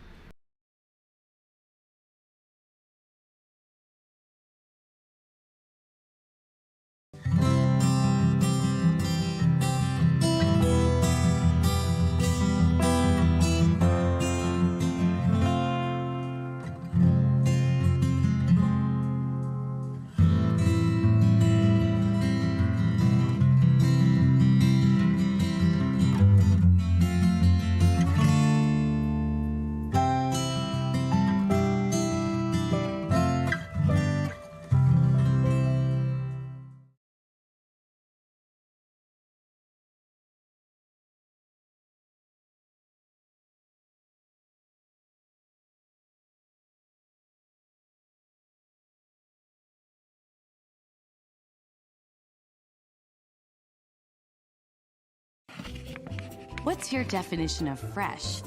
What's your definition of fresh?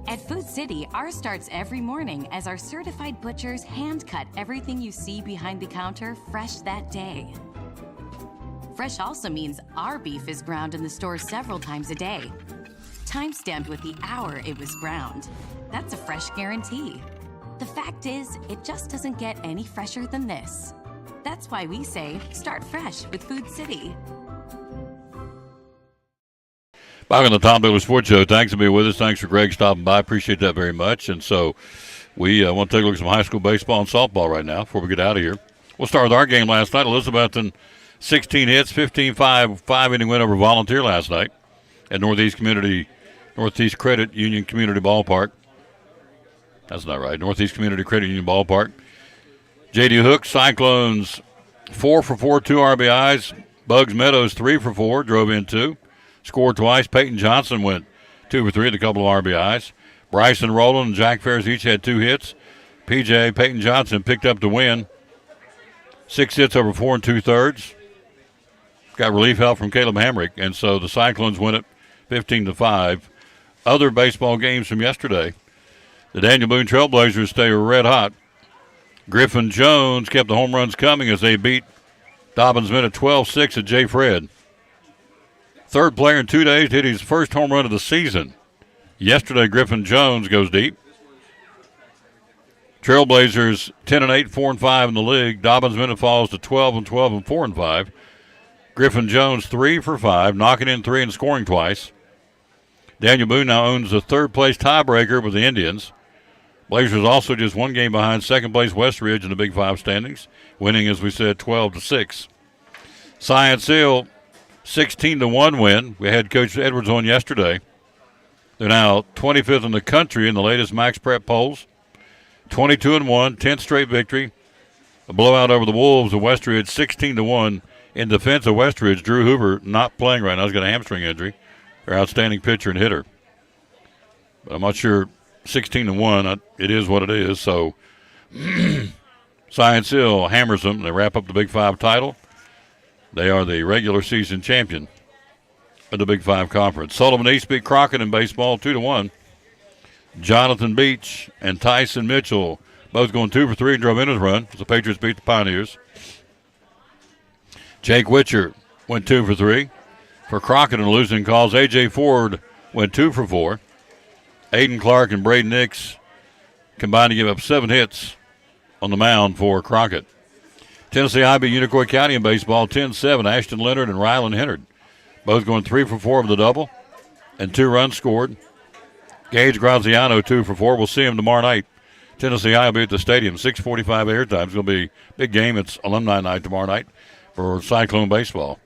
At Food City, ours starts every morning as our certified butchers hand cut everything you see behind the counter fresh that day. Fresh also means our beef is ground in the store several times a day, time-stamped with the hour it was ground. That's a fresh guarantee. The fact is, it just doesn't get any fresher than this. That's why we say, start fresh with Food City. Back on the Tom Taylor Sports Show. Thanks for being with us. Thanks for Greg stopping by. Appreciate that very much. And so we want to take a look at some high school baseball and softball right now before we get out of here. We'll start with our game last night. Elizabethton, 16 hits, 15-5, 5-inning win over Volunteer last night at Northeast Credit Union Community Ballpark. That's not right. Northeast Community Credit Union Ballpark. J.D. Hook, Cyclones, 4 for 4, 2 RBIs. Bugs Meadows, 3 for 4, drove in 2. Scored twice. Peyton Johnson went 2 for 3 with a couple of RBIs. Bryson Rowland and Jack Ferris each had 2 hits. Peyton Johnson picked up the win. 6 hits over 4 2/3. Got relief help from Caleb Hamrick, and so the Cyclones win it 15-5. Other baseball games from yesterday. The Daniel Boone Trailblazers stay red hot. Griffin Jones kept the home runs coming as they beat Dobbins Mint at 12-6 at J. Fred. Third player in 2 days hit his first home run of the season. Yesterday, Griffin Jones goes deep. Trailblazers 10-8, 4-5 in the league. Dobbins Mint falls to 12-12 and 4-5. Griffin Jones 3 for 5, knocking in 3 and scoring twice. Daniel Boone now owns the third-place tiebreaker with the Indians. Blazers also just 1 game behind second-place Westridge in the Big Five standings, winning, as we said, 12-6. Science Hill, 16-1 win. We had Coach Edwards on yesterday. They're now 25th in the country in the latest Max Prep polls. 22-1, 10th straight victory. A blowout over the Wolves of Westridge, 16-1. In defense of Westridge, Drew Hoover not playing right now. He's got a hamstring injury. Their outstanding pitcher and hitter. But I'm not sure 16-1. It is what it is. So Science Hill hammers them. They wrap up the Big Five title. They are the regular season champion of the Big Five Conference. Sullivan East beat Crockett in baseball 2-1. Jonathan Beach and Tyson Mitchell Both going 2 for 3 and drove in his run as the Patriots beat the Pioneers. Jake Witcher went 2 for 3. For Crockett in losing calls, A.J. Ford went 2 for 4. Aiden Clark and Braden Nix combined to give up 7 hits on the mound for Crockett. Tennessee High beat Unicoi County in baseball 10-7. Ashton Leonard and Rylan Hennard both going 3 for 4 with the double and 2 runs scored. Gage Graziano 2 for 4. We'll see him tomorrow night. Tennessee High will be at the stadium, 6:45 airtime. It's going to be a big game. It's alumni night tomorrow night for Cyclone baseball.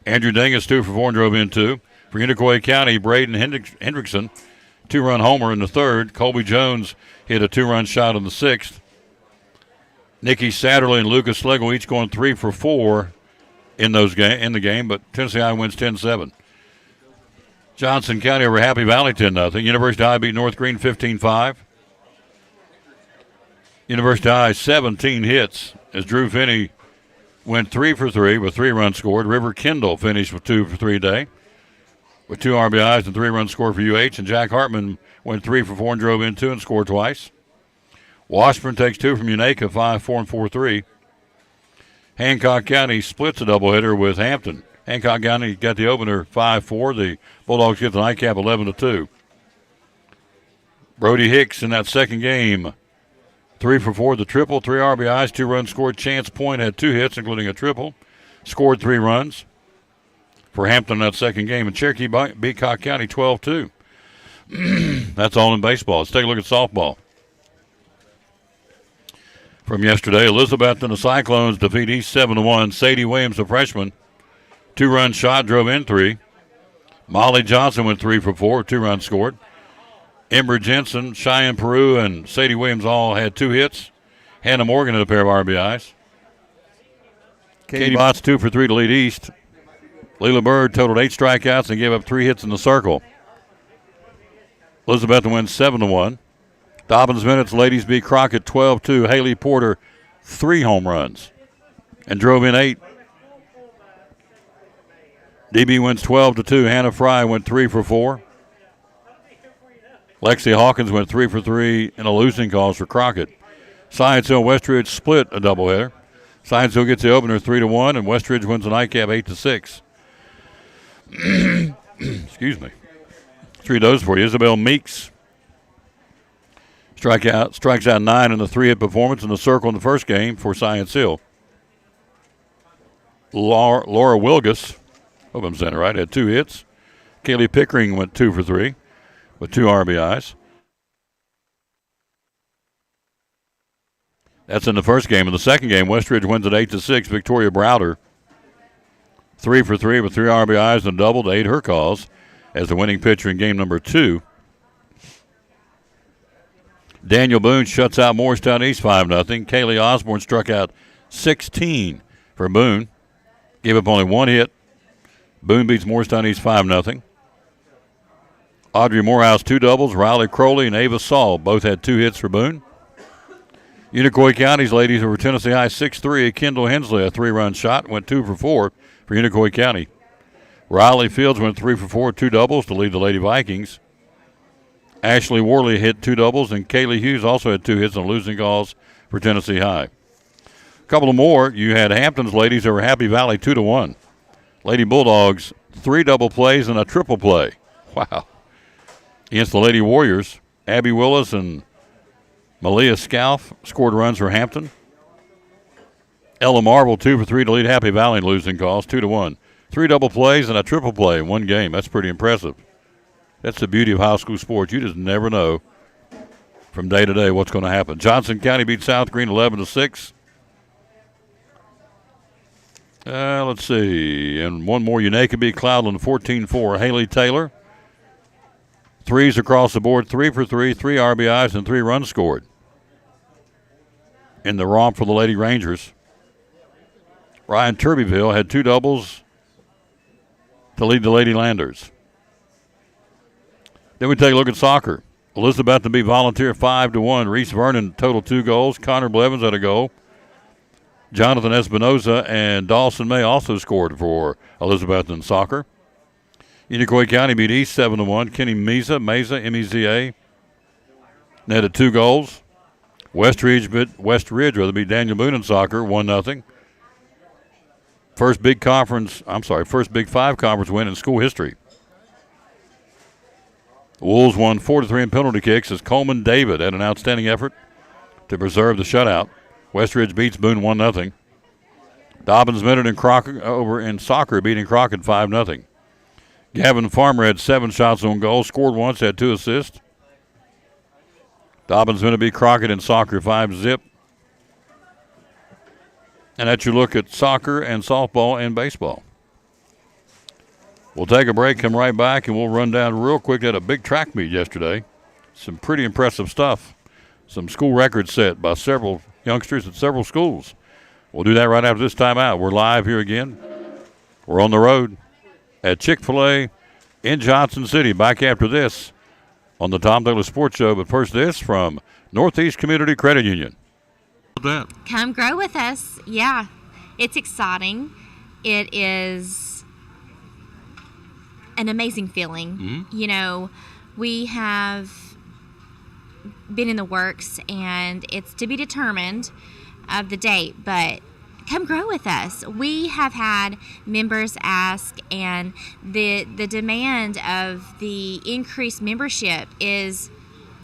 Andrew Dingus 2 for 4 and drove in 2. For Unicoi County, Braden Hendrickson, 2-run homer in the third. Colby Jones hit a 2-run shot in the sixth. Nicky Satterley and Lucas Schlegel each going 3 for 4 in the game, but Tennessee High wins 10-7. Johnson County over Happy Valley 10-0. University High beat North Green 15-5. University High 17 hits as Drew Finney went 3 for 3 with 3 runs scored. River Kendall finished with 2 for 3 today with 2 RBIs and 3 runs scored for UH. And Jack Hartman went 3 for 4 and drove in 2 and scored twice. Washburn takes 2 from Unaka, 5-4 and 4-3. Hancock County splits a doubleheader with Hampton. Hancock County got the opener 5-4. The Bulldogs get the nightcap 11-2. Brody Hicks in that second game, 3 for 4, the triple, 3 RBIs, 2 runs scored. Chance Point had 2 hits, including a triple, scored 3 runs for Hampton in that second game. And Cherokee beat Cock County 12-2. That's all in baseball. Let's take a look at softball. From yesterday, Elizabeth and the Cyclones defeat East 7-1. Sadie Williams, a freshman, 2-run shot, drove in 3. Molly Johnson went 3 for 4, 2 runs scored. Ember Jensen, Cheyenne Peru, and Sadie Williams all had 2 hits. Hannah Morgan had a pair of RBIs. Katie Botts 2 for 3 to lead East. Leila Bird totaled 8 strikeouts and gave up 3 hits in the circle. Elizabeth wins 7-1. Dobbins Minutes ladies beat Crockett 12-2. Haley Porter 3 home runs and drove in 8. DB wins 12-2. Hannah Fry went 3 for 4. Lexi Hawkins went 3 for 3 in a losing cause for Crockett. Science Hill Westridge split a doubleheader. Science Hill gets the opener 3-1, and Westridge wins the nightcap 8-6. Excuse me. 3 of those for you. Isabel Meeks strikes out 9 in the 3-hit performance in the circle in the first game for Science Hill. Laura Wilgus, hope I'm saying it right, had 2 hits. Kaylee Pickering went 2 for 3. With 2 RBIs. That's in the first game. In the second game, Westridge wins at 8-6. Victoria Browder, 3 for 3 with 3 RBIs and a double to aid her cause as the winning pitcher in game number 2. Daniel Boone shuts out Morristown East 5-0. Kaylee Osborne struck out 16 for Boone. Gave up only 1 hit. Boone beats Morristown East 5-0. Audrey Morehouse 2 doubles. Riley Crowley and Ava Saul both had 2 hits for Boone. Unicoi County's ladies over Tennessee High 6-3. Kendall Hensley, a 3-run shot, went 2 for 4 for Unicoi County. Riley Fields went 3 for 4, 2 doubles to lead the Lady Vikings. Ashley Worley hit 2 doubles, and Kaylee Hughes also had 2 hits on losing calls for Tennessee High. A couple of more. You had Hampton's ladies over Happy Valley 2-1. Lady Bulldogs 3 double plays and a triple play. Wow. Against the Lady Warriors, Abby Willis and Malia Scalf scored runs for Hampton. Ella Marble 2 for 3 to lead Happy Valley in losing calls, 2-1. 3 double plays and a triple play in one game. That's pretty impressive. That's the beauty of high school sports. You just never know from day to day what's going to happen. Johnson County beat South Green 11-6. Let's see. And one more. Unaka beat Cloudland 14-4. Haley Taylor. 3s across the board, 3 for 3, 3 RBIs, and 3 runs scored in the romp for the Lady Rangers. Ryan Turbyville had 2 doubles to lead the Lady Landers. Then we take a look at soccer. Elizabeth to beat Volunteer 5-1. Reese Vernon total 2 goals. Connor Blevins had a goal. Jonathan Espinoza and Dawson May also scored for Elizabeth in soccer. Unicoi County beat East 7-1. Kenny Meza, M-E-Z-A, netted 2 goals. West Ridge beat Daniel Boone in soccer 1-0. First Big Five conference win in school history. The Wolves won 4-3 in penalty kicks as Coleman David had an outstanding effort to preserve the shutout. West Ridge beats Boone 1-0. Dobbins Minute and Crockett over in soccer beating Crockett 5-0. Gavin Farmer had 7 shots on goal, scored once, had 2 assists. Dobbins Minute beat Crockett in soccer 5-0. And that's your look at soccer and softball and baseball. We'll take a break, come right back, and we'll run down real quick. They had a big track meet yesterday. Some pretty impressive stuff. Some school records set by several youngsters at several schools. We'll do that right after this timeout. We're live here again. We're on the road at Chick-fil-A in Johnson City. Back after this on the Tom Douglas Sports Show. But first, this from Northeast Community Credit Union. That. Come grow with us. Yeah, it's exciting. It is an amazing feeling. Mm-hmm. You know, we have been in the works, and it's to be determined of the date, but come grow with us. We have had members ask, and the demand of the increased membership is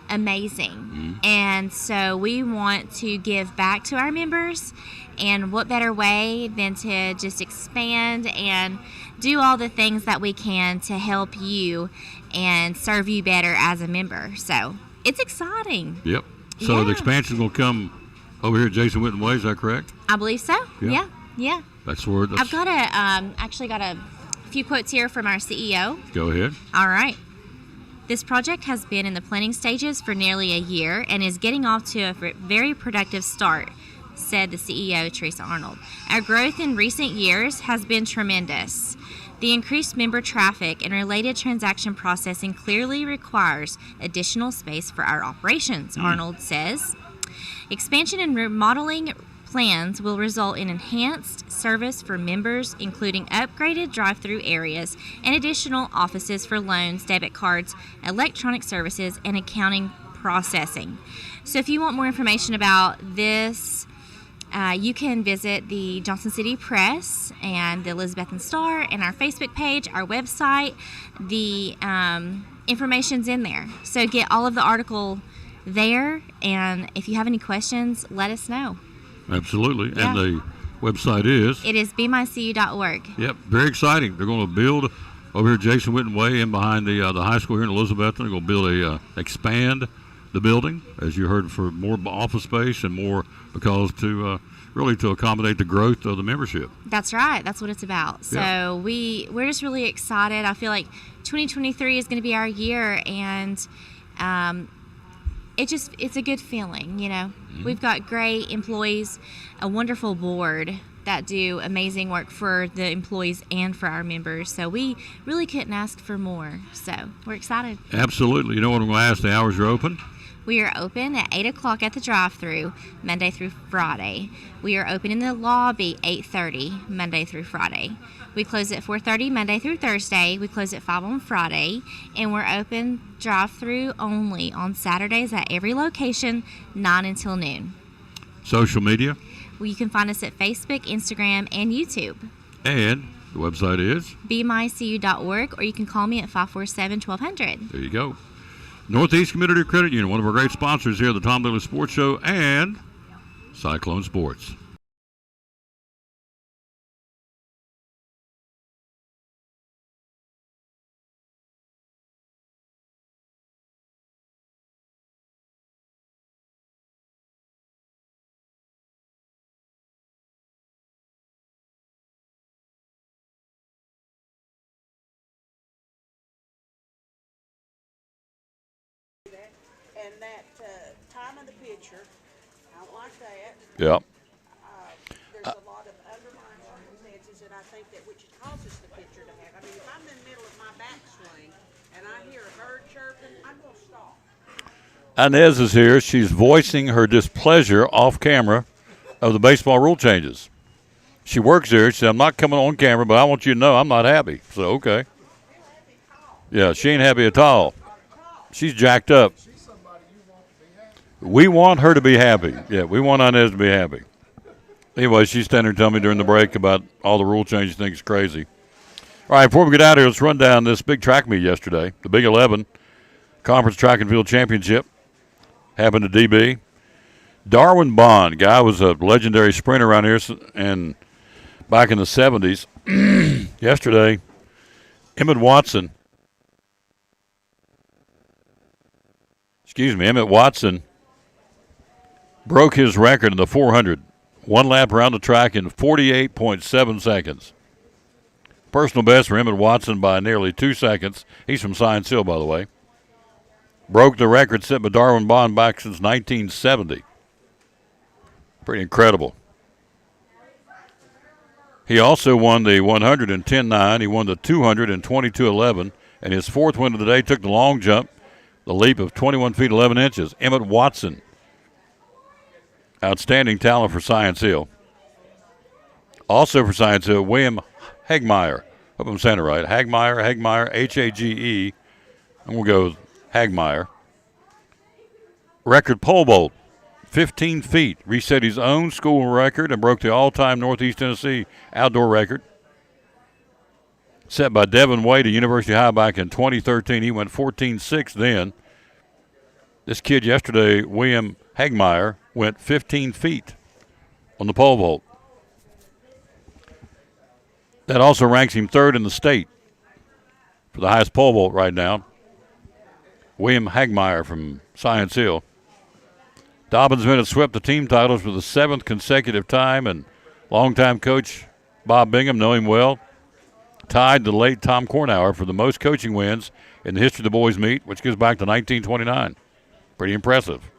amazing. Mm-hmm. And so we want to give back to our members, and what better way than to just expand and do all the things that we can to help you and serve you better as a member. So it's exciting. Yep. So the expansion will come over here at Jason Witten Way, is that correct? I believe so. Yeah. That's where I've got actually got a few quotes here from our CEO. Go ahead. All right. This project has been in the planning stages for nearly a year and is getting off to a very productive start, said the CEO, Teresa Arnold. Our growth in recent years has been tremendous. The increased member traffic and related transaction processing clearly requires additional space for our operations, Arnold says. Expansion and remodeling plans will result in enhanced service for members, including upgraded drive-through areas and additional offices for loans, debit cards, electronic services, and accounting processing. So if you want more information about this, you can visit the Johnson City Press and the Elizabethan Star and our Facebook page, our website. The information's in there. So get all of the article there, and if you have any questions, let us know. Absolutely. Yeah. And the website is? It is bemycu.org. Yep, very exciting. They're going to build over here Jason Witten Way in behind the high school here in Elizabethton. They're going to build expand the building, as you heard, for more office space and more because to accommodate the growth of the membership. That's right. That's what it's about. So we're just really excited. I feel like 2023 is going to be our year, and it's a good feeling, you know. Mm-hmm. We've got great employees, a wonderful board that do amazing work for the employees and for our members. So we really couldn't ask for more. So we're excited. Absolutely. You know what I'm going to ask? The hours are open? We are open at 8 o'clock at the drive-thru, Monday through Friday. We are open in the lobby 8:30, Monday through Friday. We close at 4:30 Monday through Thursday. We close at 5 on Friday. And we're open drive-thru only on Saturdays at every location, 9 until noon. Social media? Well, you can find us at Facebook, Instagram, and YouTube. And the website is? bemycu.org, or you can call me at 547-1200. There you go. Northeast Community Credit Union, one of our great sponsors here at the Tom Douglas Sports Show, and Cyclone Sports. And that time of the picture, I don't like that. Yep. There's a lot of underlying circumstances that I think that which causes the picture to happen. I mean, if I'm in the middle of my backswing and I hear a bird chirping, I'm going to stop. Inez is here. She's voicing her displeasure off camera of the baseball rule changes. She works here. She said, I'm not coming on camera, but I want you to know I'm not happy. So, okay. Yeah, she ain't happy at all. She's jacked up. We want her to be happy. Yeah, we want Inez to be happy. Anyway, she's standing there telling me during the break about all the rule changes. She thinks it's crazy. All right, before we get out of here, let's run down this big track meet yesterday. The Big 11 Conference Track and Field Championship happened to DB. Darwin Bond, guy was a legendary sprinter around here and back in the 70s. Yesterday, Emmett Watson broke his record in the 400. One lap around the track in 48.7 seconds. Personal best for Emmett Watson by nearly 2 seconds. He's from Science Hill, by the way. Broke the record set by Darwin Bond back since 1970. Pretty incredible. He also won the 100 in 10.9. He won the 200 in 22.11. And his fourth win of the day took the long jump, the leap of 21 feet 11 inches. Emmett Watson. Outstanding talent for Science Hill. Also for Science Hill, William Hagmeyer. Hope I'm saying it right. Hagmeyer, H-A-G-E. And we'll go with Hagmeyer. Record pole vault, 15 feet. Reset his own school record and broke the all-time Northeast Tennessee outdoor record. Set by Devin Wade at University High back in 2013. He went 14.6 then. This kid yesterday, William Hagmeyer, went 15 feet on the pole vault. That also ranks him third in the state for the highest pole vault right now. William Hagmeyer from Science Hill. Dobbins Minute swept the team titles for the 7th consecutive time, and longtime coach Bob Bingham, know him well, tied the late Tom Cornauer for the most coaching wins in the history of the boys' meet, which goes back to 1929. Pretty impressive.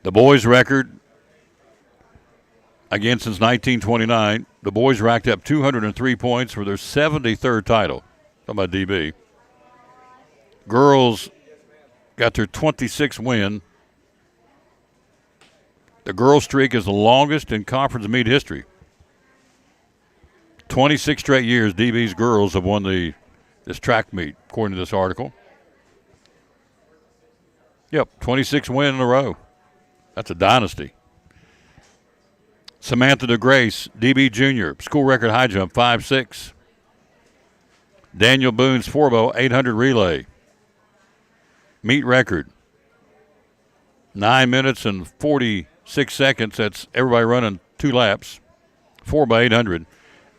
The boys' record, again since 1929, the boys racked up 203 points for their 73rd title. Talking about DB. Girls got their 26th win. The girls' streak is the longest in conference meet history. 26 straight years DB's girls have won this track meet, according to this article. Yep, 26 wins in a row. That's a dynasty. Samantha DeGrace, DB Jr., school record high jump, 5.6. Daniel Boone's 4x 800 relay. Meet record, 9 minutes and 46 seconds. That's everybody running 2 laps, 4x800.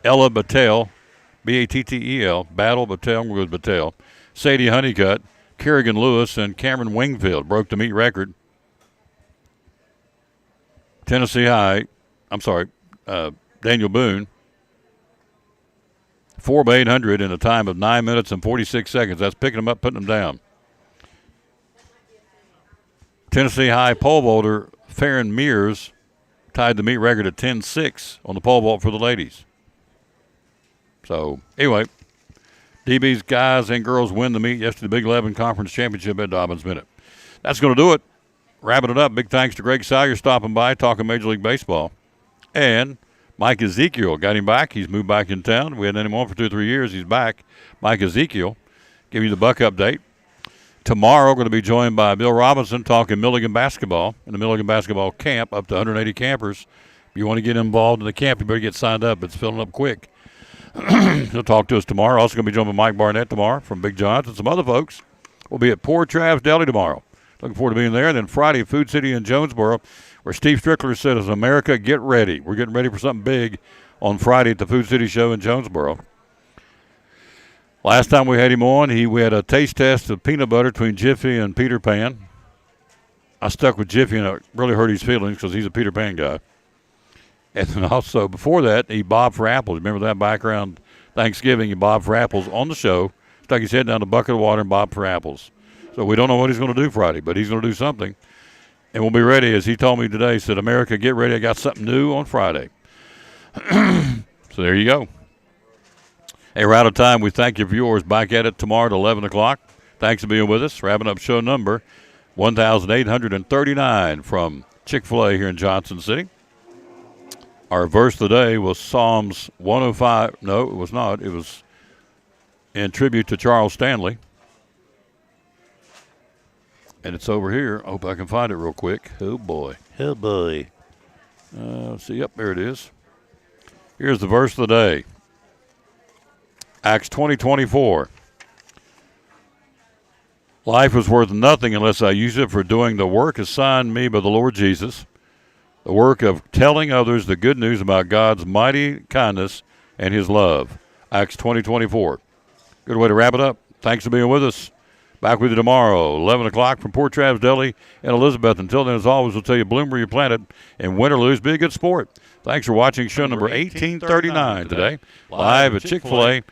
Ella Battelle, B-A-T-T-E-L, Battle Battelle, we'll go with Battelle. Sadie Honeycutt, Kerrigan Lewis, and Cameron Wingfield broke the meet record. Daniel Boone, 4x800 in a time of 9 minutes and 46 seconds. That's picking them up, putting them down. Tennessee High pole vaulter Farron Mears tied the meet record at 10.6 on the pole vault for the ladies. So, anyway, DB's guys and girls win the meet yesterday, the Big 11 Conference Championship at Dobbins Minute. That's going to do it. Wrapping it up, big thanks to Greg Sawyer stopping by, talking Major League Baseball. And Mike Ezekiel got him back. He's moved back in town. We hadn't had him on for 2 or 3 years. He's back. Mike Ezekiel, give you the Buck update. Tomorrow, we're going to be joined by Bill Robinson talking Milligan basketball in the Milligan basketball camp, up to 180 campers. If you want to get involved in the camp, you better get signed up. It's filling up quick. He'll talk to us tomorrow. Also going to be joined by Mike Barnett tomorrow from Big John's and some other folks. We'll be at Poor Trav's Deli tomorrow. Looking forward to being there. And then Friday, Food City in Jonesboro, where Steve Strickler said, "As America, get ready." We're getting ready for something big on Friday at the Food City show in Jonesboro. Last time we had him on, we had a taste test of peanut butter between Jiffy and Peter Pan. I stuck with Jiffy, and it really hurt his feelings because he's a Peter Pan guy. And then also, before that, he bobbed for apples. Remember that background Thanksgiving? He bobbed for apples on the show, stuck his head down a bucket of water and bobbed for apples. So we don't know what he's going to do Friday, but he's going to do something. And we'll be ready, as he told me today, said, "America, get ready. I got something new on Friday." So there you go. Hey, we're out of time. We thank you for yours. Back at it tomorrow at 11 o'clock. Thanks for being with us. Wrapping up show number 1,839 from Chick-fil-A here in Johnson City. Our verse today was Psalms 105. No, it was not. It was in tribute to Charles Stanley. And it's over here. I hope I can find it real quick. Oh, boy. Oh, boy. Let's see. Yep, there it is. Here's the verse of the day. Acts 20:24. Life is worth nothing unless I use it for doing the work assigned me by the Lord Jesus, the work of telling others the good news about God's mighty kindness and his love. Acts 20:24. Good way to wrap it up. Thanks for being with us. Back with you tomorrow, 11 o'clock from Port Travis Deli in Elizabeth. Until then, as always, we'll tell you bloom where you planted, and win or lose, be a good sport. Thanks for watching show number 1839 today, live at Chick-fil-A